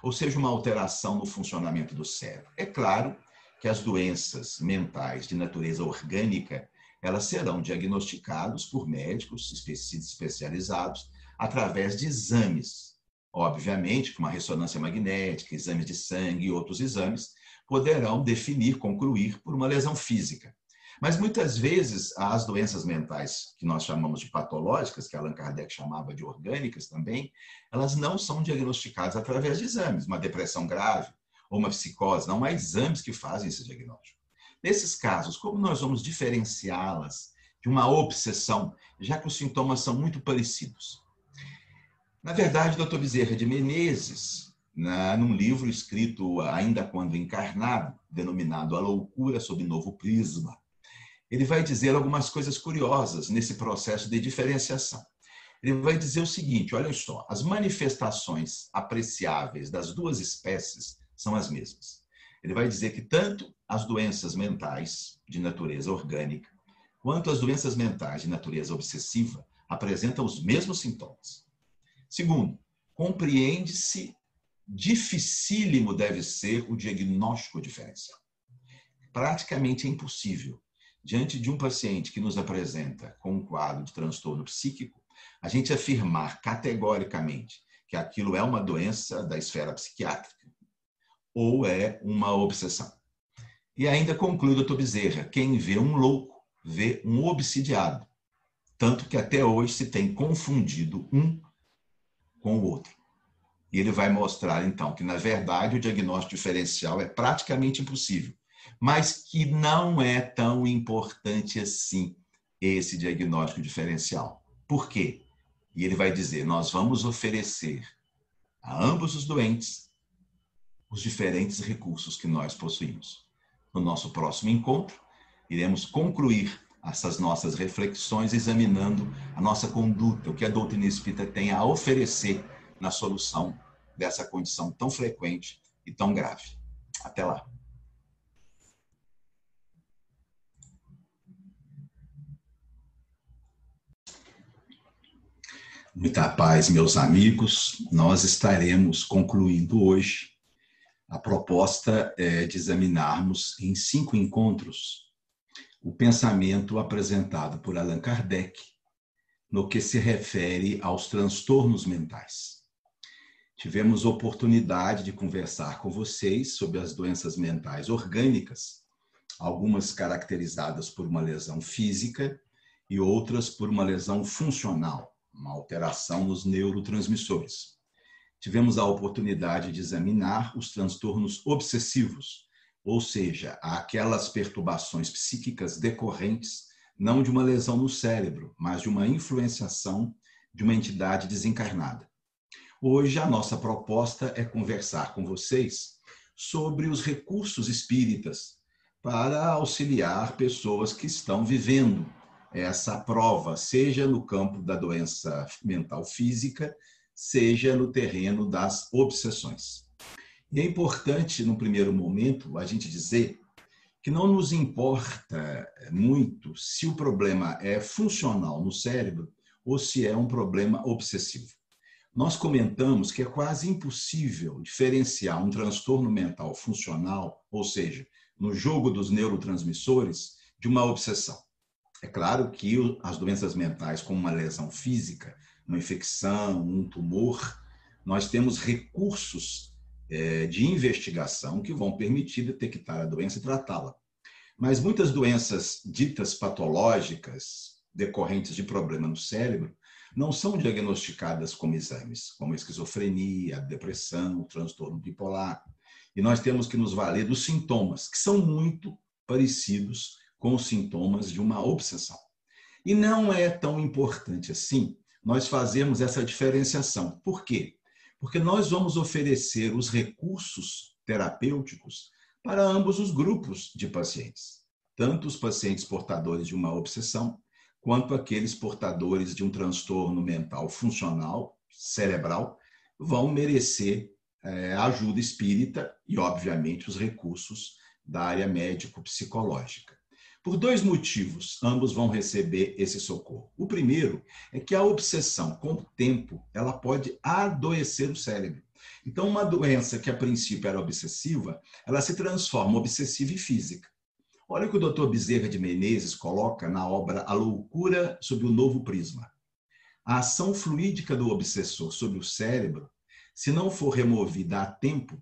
ou seja uma alteração no funcionamento do cérebro? É claro que as doenças mentais de natureza orgânica, elas serão diagnosticadas por médicos especializados através de exames. Obviamente, com uma ressonância magnética, exames de sangue e outros exames, poderão definir, concluir por uma lesão física. Mas muitas vezes as doenças mentais que nós chamamos de patológicas, que Allan Kardec chamava de orgânicas também, elas não são diagnosticadas através de exames. Uma depressão grave ou uma psicose, não há exames que fazem esse diagnóstico. Nesses casos, como nós vamos diferenciá-las de uma obsessão, já que os sintomas são muito parecidos? Na verdade, o Dr. Bezerra de Menezes, num livro escrito ainda quando encarnado, denominado A Loucura sob Novo Prisma, ele vai dizer algumas coisas curiosas nesse processo de diferenciação. Ele vai dizer o seguinte, olha só, as manifestações apreciáveis das duas espécies são as mesmas. Ele vai dizer que tanto as doenças mentais de natureza orgânica, quanto as doenças mentais de natureza obsessiva apresentam os mesmos sintomas. Segundo, compreende-se, dificílimo deve ser o diagnóstico diferencial. Praticamente é impossível, diante de um paciente que nos apresenta com um quadro de transtorno psíquico, a gente afirmar categoricamente que aquilo é uma doença da esfera psiquiátrica ou é uma obsessão. E ainda conclui o Dr. Bezerra, quem vê um louco, vê um obsidiado. Tanto que até hoje se tem confundido um com o outro. E ele vai mostrar, então, que, na verdade, o diagnóstico diferencial é praticamente impossível, mas que não é tão importante assim esse diagnóstico diferencial. Por quê? E ele vai dizer, nós vamos oferecer a ambos os doentes os diferentes recursos que nós possuímos. No nosso próximo encontro, iremos concluir essas nossas reflexões examinando a nossa conduta, o que a doutrina espírita tem a oferecer na solução dessa condição tão frequente e tão grave. Até lá. Muita paz, meus amigos. Nós estaremos concluindo hoje a proposta de examinarmos em 5 encontros o pensamento apresentado por Allan Kardec no que se refere aos transtornos mentais. Tivemos oportunidade de conversar com vocês sobre as doenças mentais orgânicas, algumas caracterizadas por uma lesão física e outras por uma lesão funcional, uma alteração nos neurotransmissores. Tivemos a oportunidade de examinar os transtornos obsessivos, ou seja, aquelas perturbações psíquicas decorrentes não de uma lesão no cérebro, mas de uma influenciação de uma entidade desencarnada. Hoje, a nossa proposta é conversar com vocês sobre os recursos espíritas para auxiliar pessoas que estão vivendo essa prova, seja no campo da doença mental física, seja no terreno das obsessões. E é importante, no primeiro momento, a gente dizer que não nos importa muito se o problema é funcional no cérebro ou se é um problema obsessivo. Nós comentamos que é quase impossível diferenciar um transtorno mental funcional, ou seja, no jogo dos neurotransmissores, de uma obsessão. É claro que as doenças mentais, como uma lesão física, uma infecção, um tumor, nós temos recursos de investigação que vão permitir detectar a doença e tratá-la. Mas muitas doenças ditas patológicas, decorrentes de problema no cérebro, não são diagnosticadas como exames, como a esquizofrenia, a depressão, o transtorno bipolar. E nós temos que nos valer dos sintomas, que são muito parecidos com os sintomas de uma obsessão. E não é tão importante assim nós fazermos essa diferenciação. Por quê? Porque nós vamos oferecer os recursos terapêuticos para ambos os grupos de pacientes, tanto os pacientes portadores de uma obsessão, quanto aqueles portadores de um transtorno mental funcional, cerebral, vão merecer ajuda espírita e, obviamente, os recursos da área médico-psicológica. Por dois motivos, ambos vão receber esse socorro. O primeiro é que a obsessão, com o tempo, ela pode adoecer o cérebro. Então, uma doença que a princípio era obsessiva, ela se transforma obsessiva e física. Olha o que o Dr. Bezerra de Menezes coloca na obra A Loucura sob o Novo Prisma. A ação fluídica do obsessor sobre o cérebro, se não for removida a tempo,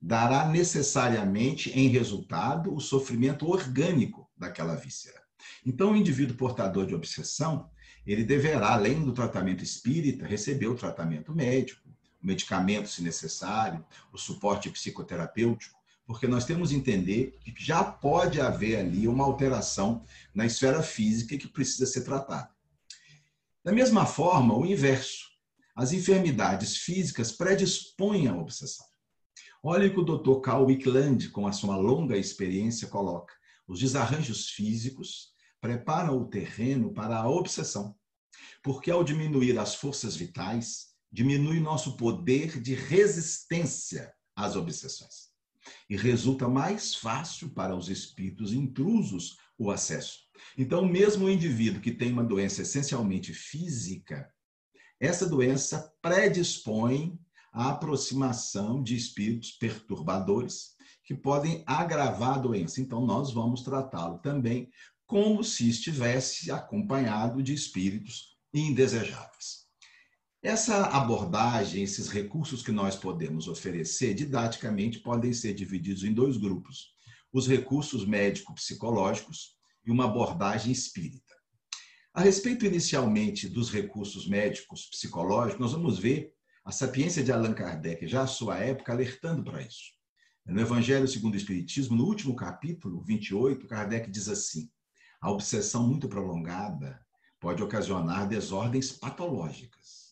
dará necessariamente em resultado o sofrimento orgânico daquela víscera. Então, o indivíduo portador de obsessão, ele deverá, além do tratamento espírita, receber o tratamento médico, o medicamento, se necessário, o suporte psicoterapêutico, porque nós temos que entender que já pode haver ali uma alteração na esfera física que precisa ser tratada. Da mesma forma, o inverso. As enfermidades físicas predispõem à obsessão. Olha o que o Dr. Carl Wickland, com a sua longa experiência, coloca. Os desarranjos físicos preparam o terreno para a obsessão, porque ao diminuir as forças vitais, diminui nosso poder de resistência às obsessões. E resulta mais fácil para os espíritos intrusos o acesso. Então, mesmo o indivíduo que tem uma doença essencialmente física, essa doença predispõe à aproximação de espíritos perturbadores que podem agravar a doença. Então, nós vamos tratá-lo também como se estivesse acompanhado de espíritos indesejáveis. Essa abordagem, esses recursos que nós podemos oferecer, didaticamente, podem ser divididos em dois grupos. Os recursos médico-psicológicos e uma abordagem espírita. A respeito, inicialmente, dos recursos médicos psicológicos, nós vamos ver a sapiência de Allan Kardec, já à sua época, alertando para isso. No Evangelho segundo o Espiritismo, no último capítulo, 28, Kardec diz assim: a obsessão muito prolongada pode ocasionar desordens patológicas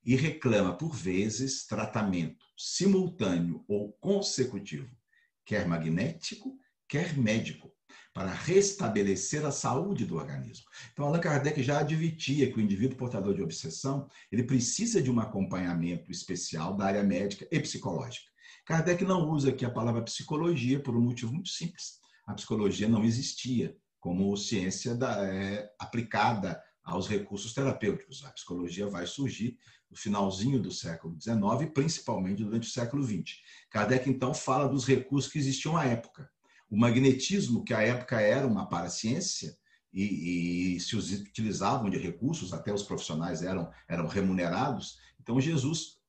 e reclama, por vezes, tratamento simultâneo ou consecutivo, quer magnético, quer médico, para restabelecer a saúde do organismo. Então, Allan Kardec já advertia que o indivíduo portador de obsessão, ele precisa de um acompanhamento especial da área médica e psicológica. Kardec não usa aqui a palavra psicologia por um motivo muito simples. A psicologia não existia como ciência aplicada aos recursos terapêuticos. A psicologia vai surgir no finalzinho do século XIX, principalmente durante o século XX. Kardec, então, fala dos recursos que existiam à época. O magnetismo, que à época era uma paraciência, e se utilizavam de recursos, até os profissionais eram remunerados. Então,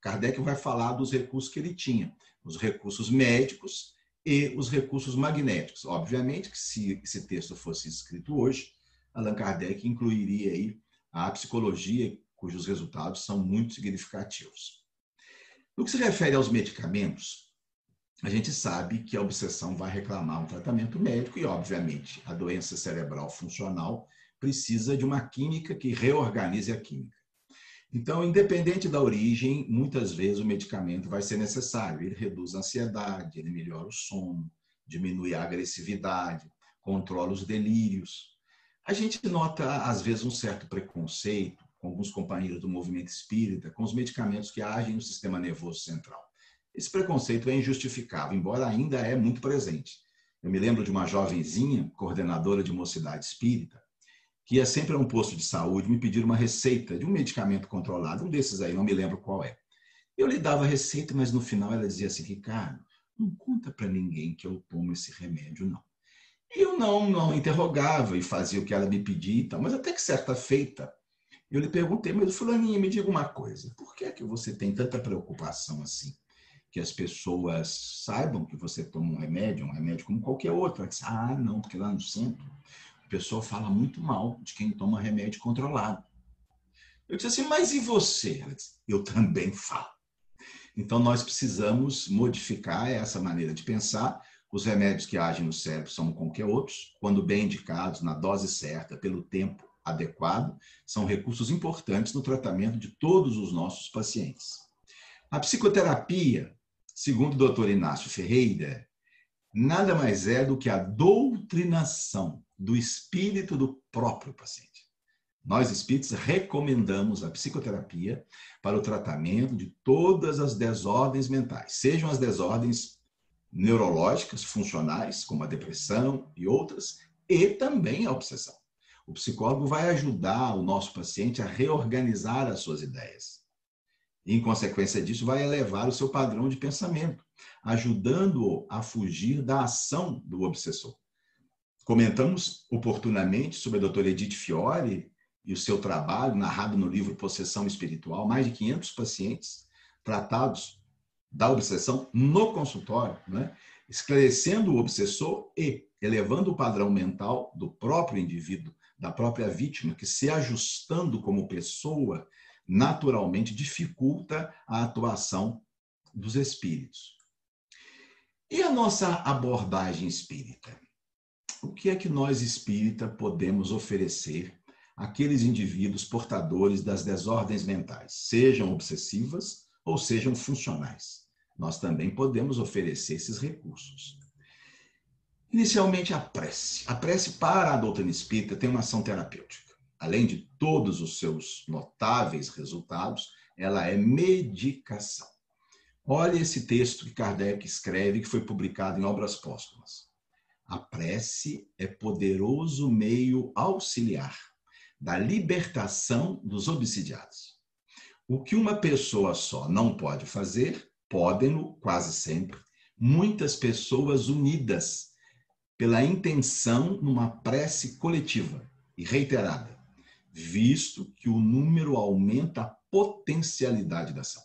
Kardec vai falar dos recursos que ele tinha, os recursos médicos e os recursos magnéticos. Obviamente que se esse texto fosse escrito hoje, Allan Kardec incluiria aí a psicologia, cujos resultados são muito significativos. No que se refere aos medicamentos, a gente sabe que a obsessão vai reclamar um tratamento médico e, obviamente, a doença cerebral funcional precisa de uma química que reorganize a química. Então, independente da origem, muitas vezes o medicamento vai ser necessário. Ele reduz a ansiedade, ele melhora o sono, diminui a agressividade, controla os delírios. A gente nota, às vezes, um certo preconceito com alguns companheiros do movimento espírita com os medicamentos que agem no sistema nervoso central. Esse preconceito é injustificável, embora ainda é muito presente. Eu me lembro de uma jovenzinha, coordenadora de mocidade espírita, que ia sempre a um posto de saúde me pedir uma receita de um medicamento controlado, um desses aí, não me lembro qual é. Eu lhe dava a receita, mas no final ela dizia assim, Ricardo, não conta para ninguém que eu tomo esse remédio, não. E eu não interrogava e fazia o que ela me pedia e tal, mas até que certa feita, eu lhe perguntei, mas fulaninha, me diga uma coisa, por que é que você tem tanta preocupação assim? Que as pessoas saibam que você toma um remédio como qualquer outro. Ela disse, não, porque lá no centro a pessoa fala muito mal de quem toma remédio controlado. Eu disse assim, mas e você? Ela disse, eu também falo. Então nós precisamos modificar essa maneira de pensar. Os remédios que agem no cérebro são como qualquer outros, quando bem indicados, na dose certa, pelo tempo adequado, são recursos importantes no tratamento de todos os nossos pacientes. A psicoterapia, segundo o Dr. Inácio Ferreira, nada mais é do que a doutrinação do espírito do próprio paciente. Nós, espíritos, recomendamos a psicoterapia para o tratamento de todas as desordens mentais, sejam as desordens neurológicas, funcionais, como a depressão e outras, e também a obsessão. O psicólogo vai ajudar o nosso paciente a reorganizar as suas ideias. E, em consequência disso, vai elevar o seu padrão de pensamento, ajudando-o a fugir da ação do obsessor. Comentamos oportunamente sobre a doutora Edith Fiore e o seu trabalho, narrado no livro Possessão Espiritual, mais de 500 pacientes tratados da obsessão no consultório, né? Esclarecendo o obsessor e elevando o padrão mental do próprio indivíduo, da própria vítima, que se ajustando como pessoa, naturalmente dificulta a atuação dos espíritos. E a nossa abordagem espírita? O que é que nós espírita podemos oferecer àqueles indivíduos portadores das desordens mentais, sejam obsessivas ou sejam funcionais? Nós também podemos oferecer esses recursos. Inicialmente, a prece. A prece para a doutrina espírita tem uma ação terapêutica. Além de todos os seus notáveis resultados, ela é medicação. Olha esse texto que Kardec escreve, que foi publicado em Obras Póstumas. A prece é poderoso meio auxiliar da libertação dos obsidiados. O que uma pessoa só não pode fazer, podem-no, quase sempre, muitas pessoas unidas pela intenção numa prece coletiva e reiterada, visto que o número aumenta a potencialidade da ação.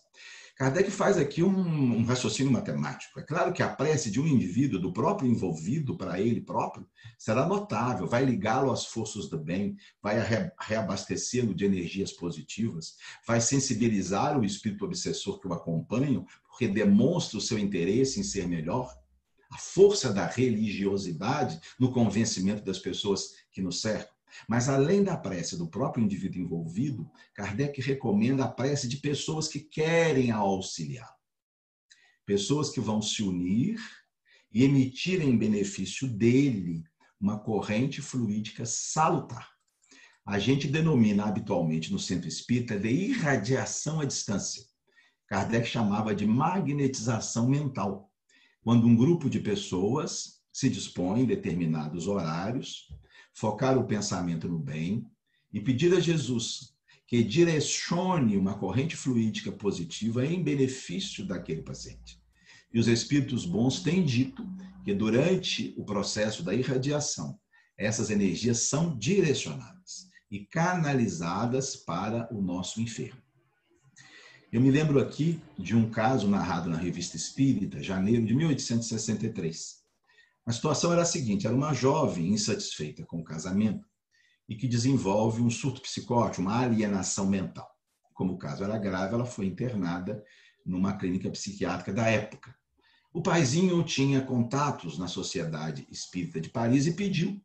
Kardec faz aqui um raciocínio matemático. É claro que a prece de um indivíduo, do próprio envolvido para ele próprio, será notável, vai ligá-lo às forças do bem, vai reabastecê-lo de energias positivas, vai sensibilizar o espírito obsessor que o acompanha, porque demonstra o seu interesse em ser melhor, a força da religiosidade no convencimento das pessoas que nos cercam. Mas, além da prece do próprio indivíduo envolvido, Kardec recomenda a prece de pessoas que querem auxiliar. Pessoas que vão se unir e emitir em benefício dele uma corrente fluídica salutar. A gente denomina habitualmente no centro espírita de irradiação à distância. Kardec chamava de magnetização mental. Quando um grupo de pessoas se dispõe em determinados horários, focar o pensamento no bem e pedir a Jesus que direcione uma corrente fluídica positiva em benefício daquele paciente. E os espíritos bons têm dito que durante o processo da irradiação, essas energias são direcionadas e canalizadas para o nosso enfermo. Eu me lembro aqui de um caso narrado na Revista Espírita, janeiro de 1863. A situação era a seguinte: era uma jovem insatisfeita com o casamento e que desenvolve um surto psicótico, uma alienação mental. Como o caso era grave, ela foi internada numa clínica psiquiátrica da época. O paizinho tinha contatos na Sociedade Espírita de Paris e pediu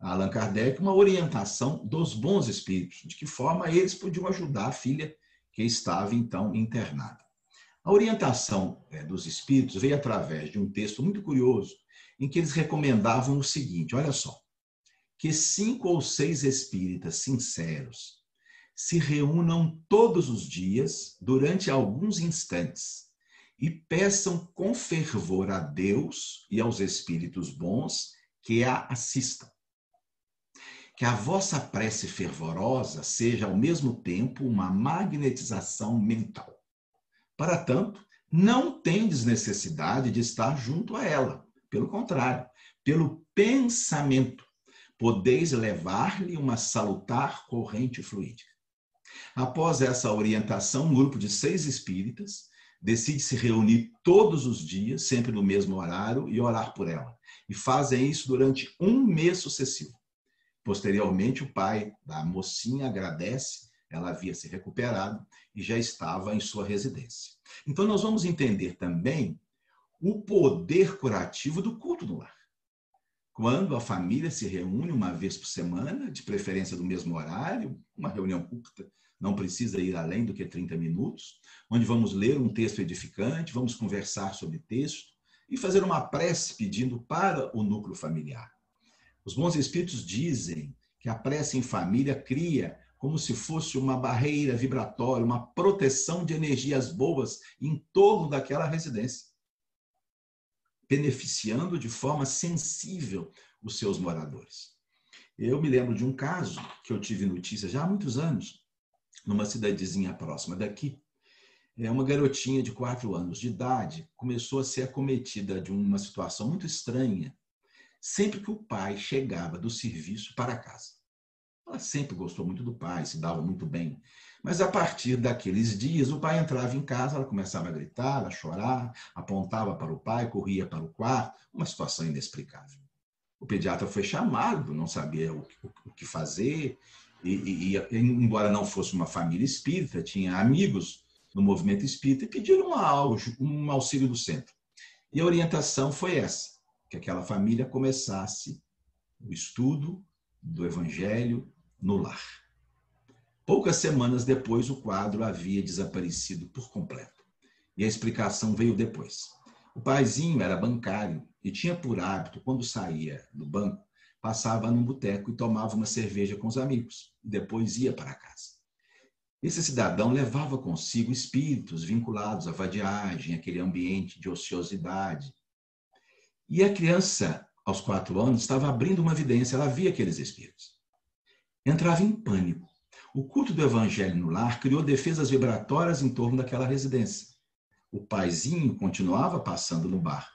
a Allan Kardec uma orientação dos bons espíritos, de que forma eles podiam ajudar a filha que estava, então, internada. A orientação dos espíritos veio através de um texto muito curioso, em que eles recomendavam o seguinte: olha só, que 5 ou 6 espíritas sinceros se reúnam todos os dias, durante alguns instantes, e peçam com fervor a Deus e aos espíritos bons que a assistam. Que a vossa prece fervorosa seja, ao mesmo tempo, uma magnetização mental. Para tanto, não tendes necessidade de estar junto a ela. Pelo contrário, pelo pensamento, podeis levar-lhe uma salutar corrente fluídica. Após essa orientação, um grupo de 6 espíritas decide se reunir todos os dias, sempre no mesmo horário, e orar por ela. E fazem isso durante um mês sucessivo. Posteriormente, o pai da mocinha agradece, ela havia se recuperado e já estava em sua residência. Então, nós vamos entender também o poder curativo do culto no lar. Quando a família se reúne uma vez por semana, de preferência do mesmo horário, uma reunião curta, não precisa ir além do que 30 minutos, onde vamos ler um texto edificante, vamos conversar sobre texto e fazer uma prece pedindo para o núcleo familiar. Os bons espíritos dizem que a prece em família cria como se fosse uma barreira vibratória, uma proteção de energias boas em torno daquela residência, beneficiando de forma sensível os seus moradores. Eu me lembro de um caso que eu tive notícia já há muitos anos, numa cidadezinha próxima daqui. Uma garotinha de 4 anos de idade começou a ser acometida de uma situação muito estranha sempre que o pai chegava do serviço para casa. Ela sempre gostou muito do pai, se dava muito bem. Mas a partir daqueles dias, o pai entrava em casa, ela começava a gritar, a chorar, apontava para o pai, corria para o quarto, uma situação inexplicável. O pediatra foi chamado, não sabia o que fazer, e embora não fosse uma família espírita, tinha amigos no movimento espírita e pediram um auxílio do centro. E a orientação foi essa: que aquela família começasse o estudo do Evangelho no lar. Poucas semanas depois, o quadro havia desaparecido por completo. E a explicação veio depois. O paizinho era bancário e tinha por hábito, quando saía do banco, passava num boteco e tomava uma cerveja com os amigos, e depois ia para casa. Esse cidadão levava consigo espíritos vinculados à vadiagem, aquele ambiente de ociosidade. E a criança, aos 4 anos, estava abrindo uma vidência, ela via aqueles espíritos. Entrava em pânico. O culto do Evangelho no lar criou defesas vibratórias em torno daquela residência. O paizinho continuava passando no bar.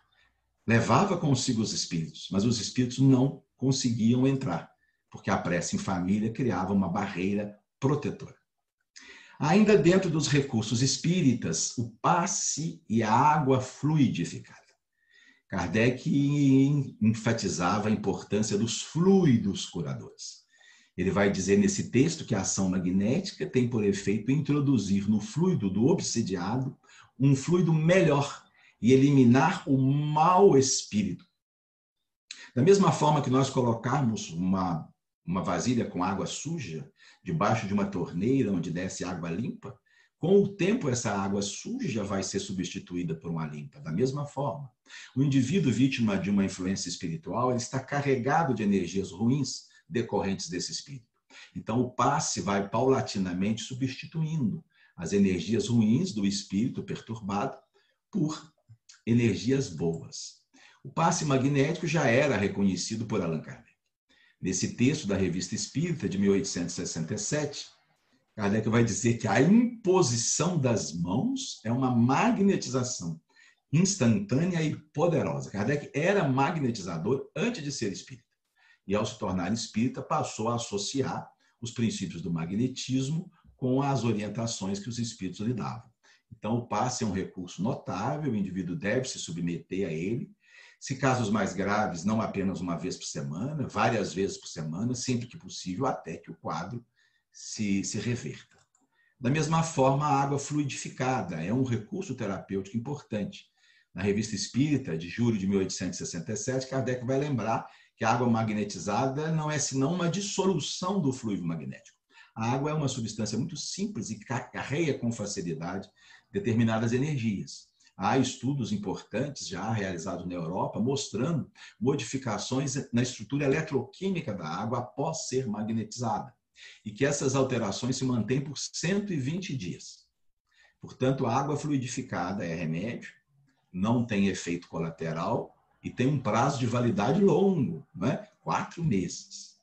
Levava consigo os espíritos, mas os espíritos não conseguiam entrar, porque a prece em família criava uma barreira protetora. Ainda dentro dos recursos espíritas, o passe e a água fluidificada. Kardec enfatizava a importância dos fluidos curadores. Ele vai dizer nesse texto que a ação magnética tem por efeito introduzir no fluido do obsidiado um fluido melhor e eliminar o mau espírito. Da mesma forma que nós colocarmos uma vasilha com água suja debaixo de uma torneira onde desce água limpa, com o tempo essa água suja vai ser substituída por uma limpa. Da mesma forma, o indivíduo vítima de uma influência espiritual, ele está carregado de energias ruins decorrentes desse espírito. Então, o passe vai paulatinamente substituindo as energias ruins do espírito perturbado por energias boas. O passe magnético já era reconhecido por Allan Kardec. Nesse texto da Revista Espírita de 1867, Kardec vai dizer que a imposição das mãos é uma magnetização instantânea e poderosa. Kardec era magnetizador antes de ser espírita. E, ao se tornar espírita, passou a associar os princípios do magnetismo com as orientações que os espíritos lhe davam. Então, o passe é um recurso notável, o indivíduo deve se submeter a ele. Se casos mais graves, não apenas uma vez por semana, várias vezes por semana, sempre que possível, até que o quadro se reverta. Da mesma forma, a água fluidificada é um recurso terapêutico importante. Na Revista Espírita, de julho de 1867, Kardec vai lembrar que a água magnetizada não é senão uma dissolução do fluido magnético. A água é uma substância muito simples e carrega com facilidade determinadas energias. Há estudos importantes já realizados na Europa mostrando modificações na estrutura eletroquímica da água após ser magnetizada e que essas alterações se mantêm por 120 dias. Portanto, a água fluidificada é remédio, não tem efeito colateral e tem um prazo de validade longo, né? 4 meses.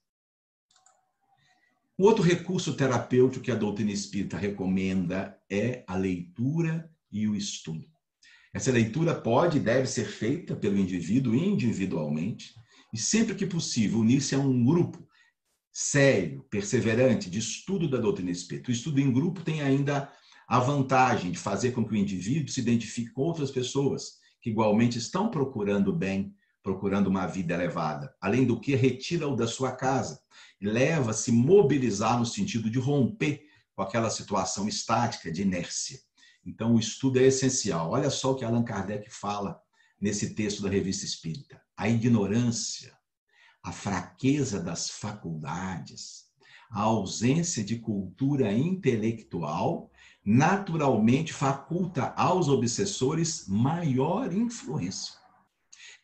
Um outro recurso terapêutico que a doutrina espírita recomenda é a leitura e o estudo. Essa leitura pode e deve ser feita pelo indivíduo individualmente e, sempre que possível, unir-se a um grupo sério, perseverante, de estudo da doutrina espírita. O estudo em grupo tem ainda a vantagem de fazer com que o indivíduo se identifique com outras pessoas que igualmente estão procurando o bem, procurando uma vida elevada. Além do que, retira-o da sua casa e leva a se mobilizar no sentido de romper com aquela situação estática de inércia. Então, o estudo é essencial. Olha só o que Allan Kardec fala nesse texto da Revista Espírita. A ignorância, a fraqueza das faculdades, a ausência de cultura intelectual naturalmente faculta aos obsessores maior influência.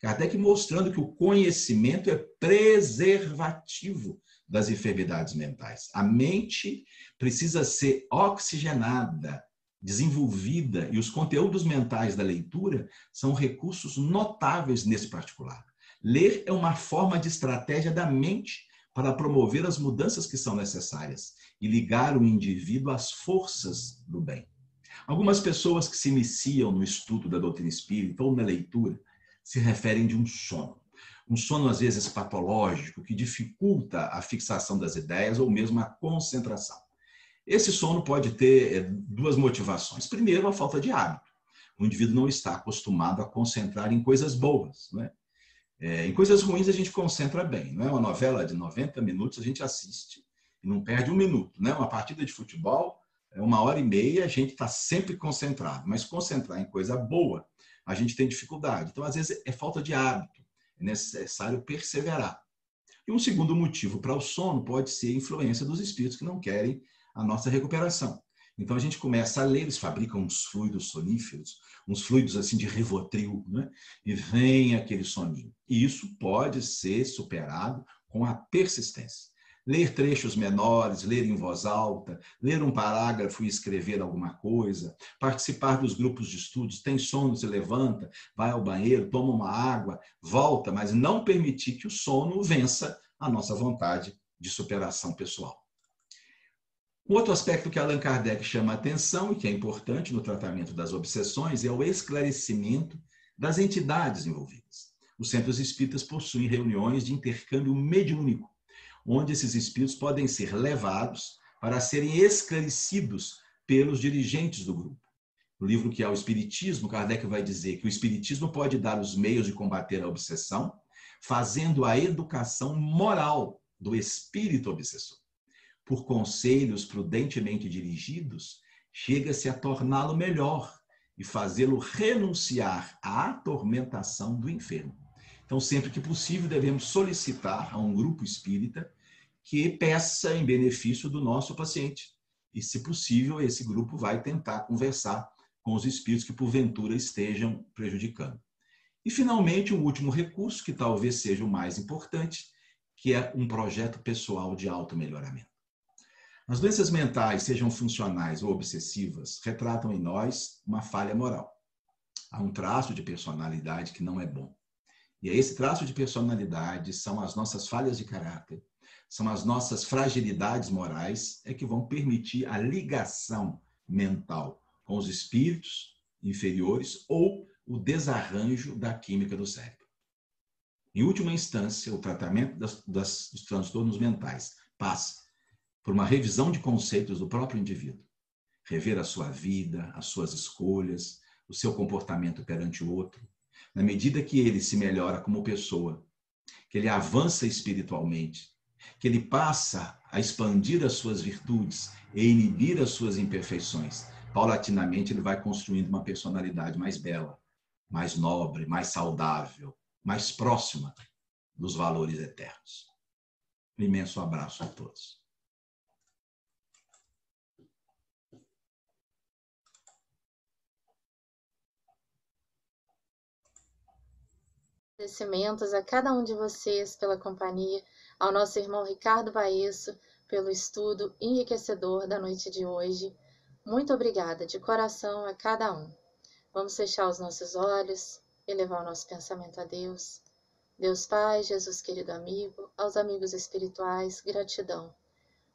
Kardec mostrando que o conhecimento é preservativo das enfermidades mentais. A mente precisa ser oxigenada, desenvolvida, e os conteúdos mentais da leitura são recursos notáveis nesse particular. Ler é uma forma de estratégia da mente para promover as mudanças que são necessárias e ligar o indivíduo às forças do bem. Algumas pessoas que se iniciam no estudo da doutrina espírita ou na leitura se referem de um sono. Um sono, às vezes, patológico, que dificulta a fixação das ideias ou mesmo a concentração. Esse sono pode ter 2 motivações. Primeiro, a falta de hábito. O indivíduo não está acostumado a concentrar em coisas boas, não é? Em coisas ruins a gente concentra bem, não é? Uma novela de 90 minutos a gente assiste e não perde um minuto, né? Uma partida de futebol, 1h30, a gente está sempre concentrado, mas concentrar em coisa boa a gente tem dificuldade. Então, às vezes, é falta de hábito, é necessário perseverar. E um segundo motivo para o sono pode ser a influência dos espíritos que não querem a nossa recuperação. Então, a gente começa a ler, eles fabricam uns fluidos soníferos, uns fluidos assim de Rivotril, né? E vem aquele soninho. E isso pode ser superado com a persistência. Ler trechos menores, ler em voz alta, ler um parágrafo e escrever alguma coisa, participar dos grupos de estudos, tem sono, se levanta, vai ao banheiro, toma uma água, volta, mas não permitir que o sono vença a nossa vontade de superação pessoal. Um outro aspecto que Allan Kardec chama a atenção e que é importante no tratamento das obsessões é o esclarecimento das entidades envolvidas. Os centros espíritas possuem reuniões de intercâmbio mediúnico, onde esses espíritos podem ser levados para serem esclarecidos pelos dirigentes do grupo. No livro que é o Espiritismo, Kardec vai dizer que o Espiritismo pode dar os meios de combater a obsessão, fazendo a educação moral do espírito obsessor. Por conselhos prudentemente dirigidos, chega-se a torná-lo melhor e fazê-lo renunciar à atormentação do enfermo. Então, sempre que possível, devemos solicitar a um grupo espírita que peça em benefício do nosso paciente. E, se possível, esse grupo vai tentar conversar com os espíritos que, porventura, estejam prejudicando. E, finalmente, um último recurso, que talvez seja o mais importante, que é um projeto pessoal de automelhoramento. As doenças mentais, sejam funcionais ou obsessivas, retratam em nós uma falha moral. Há um traço de personalidade que não é bom. E esse traço de personalidade são as nossas falhas de caráter, são as nossas fragilidades morais, que vão permitir a ligação mental com os espíritos inferiores ou o desarranjo da química do cérebro. Em última instância, o tratamento dos transtornos mentais passa por uma revisão de conceitos do próprio indivíduo, rever a sua vida, as suas escolhas, o seu comportamento perante o outro. Na medida que ele se melhora como pessoa, que ele avança espiritualmente, que ele passa a expandir as suas virtudes e inibir as suas imperfeições, paulatinamente ele vai construindo uma personalidade mais bela, mais nobre, mais saudável, mais próxima dos valores eternos. Um imenso abraço a todos. Agradecimentos a cada um de vocês pela companhia, ao nosso irmão Ricardo Baesso pelo estudo enriquecedor da noite de hoje. Muito obrigada de coração a cada um. Vamos fechar os nossos olhos, elevar o nosso pensamento a Deus. Deus Pai, Jesus querido amigo, aos amigos espirituais, gratidão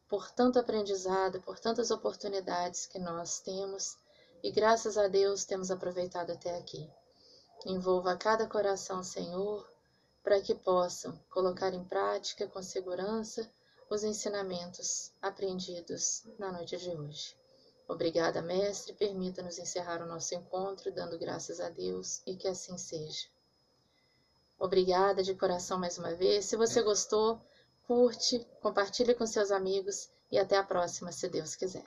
por tanto aprendizado, por tantas oportunidades que nós temos e graças a Deus temos aproveitado até aqui. Envolva cada coração, Senhor, para que possam colocar em prática com segurança os ensinamentos aprendidos na noite de hoje. Obrigada, Mestre, permita-nos encerrar o nosso encontro dando graças a Deus e que assim seja. Obrigada de coração mais uma vez. Se você gostou, curte, compartilhe com seus amigos e até a próxima, se Deus quiser.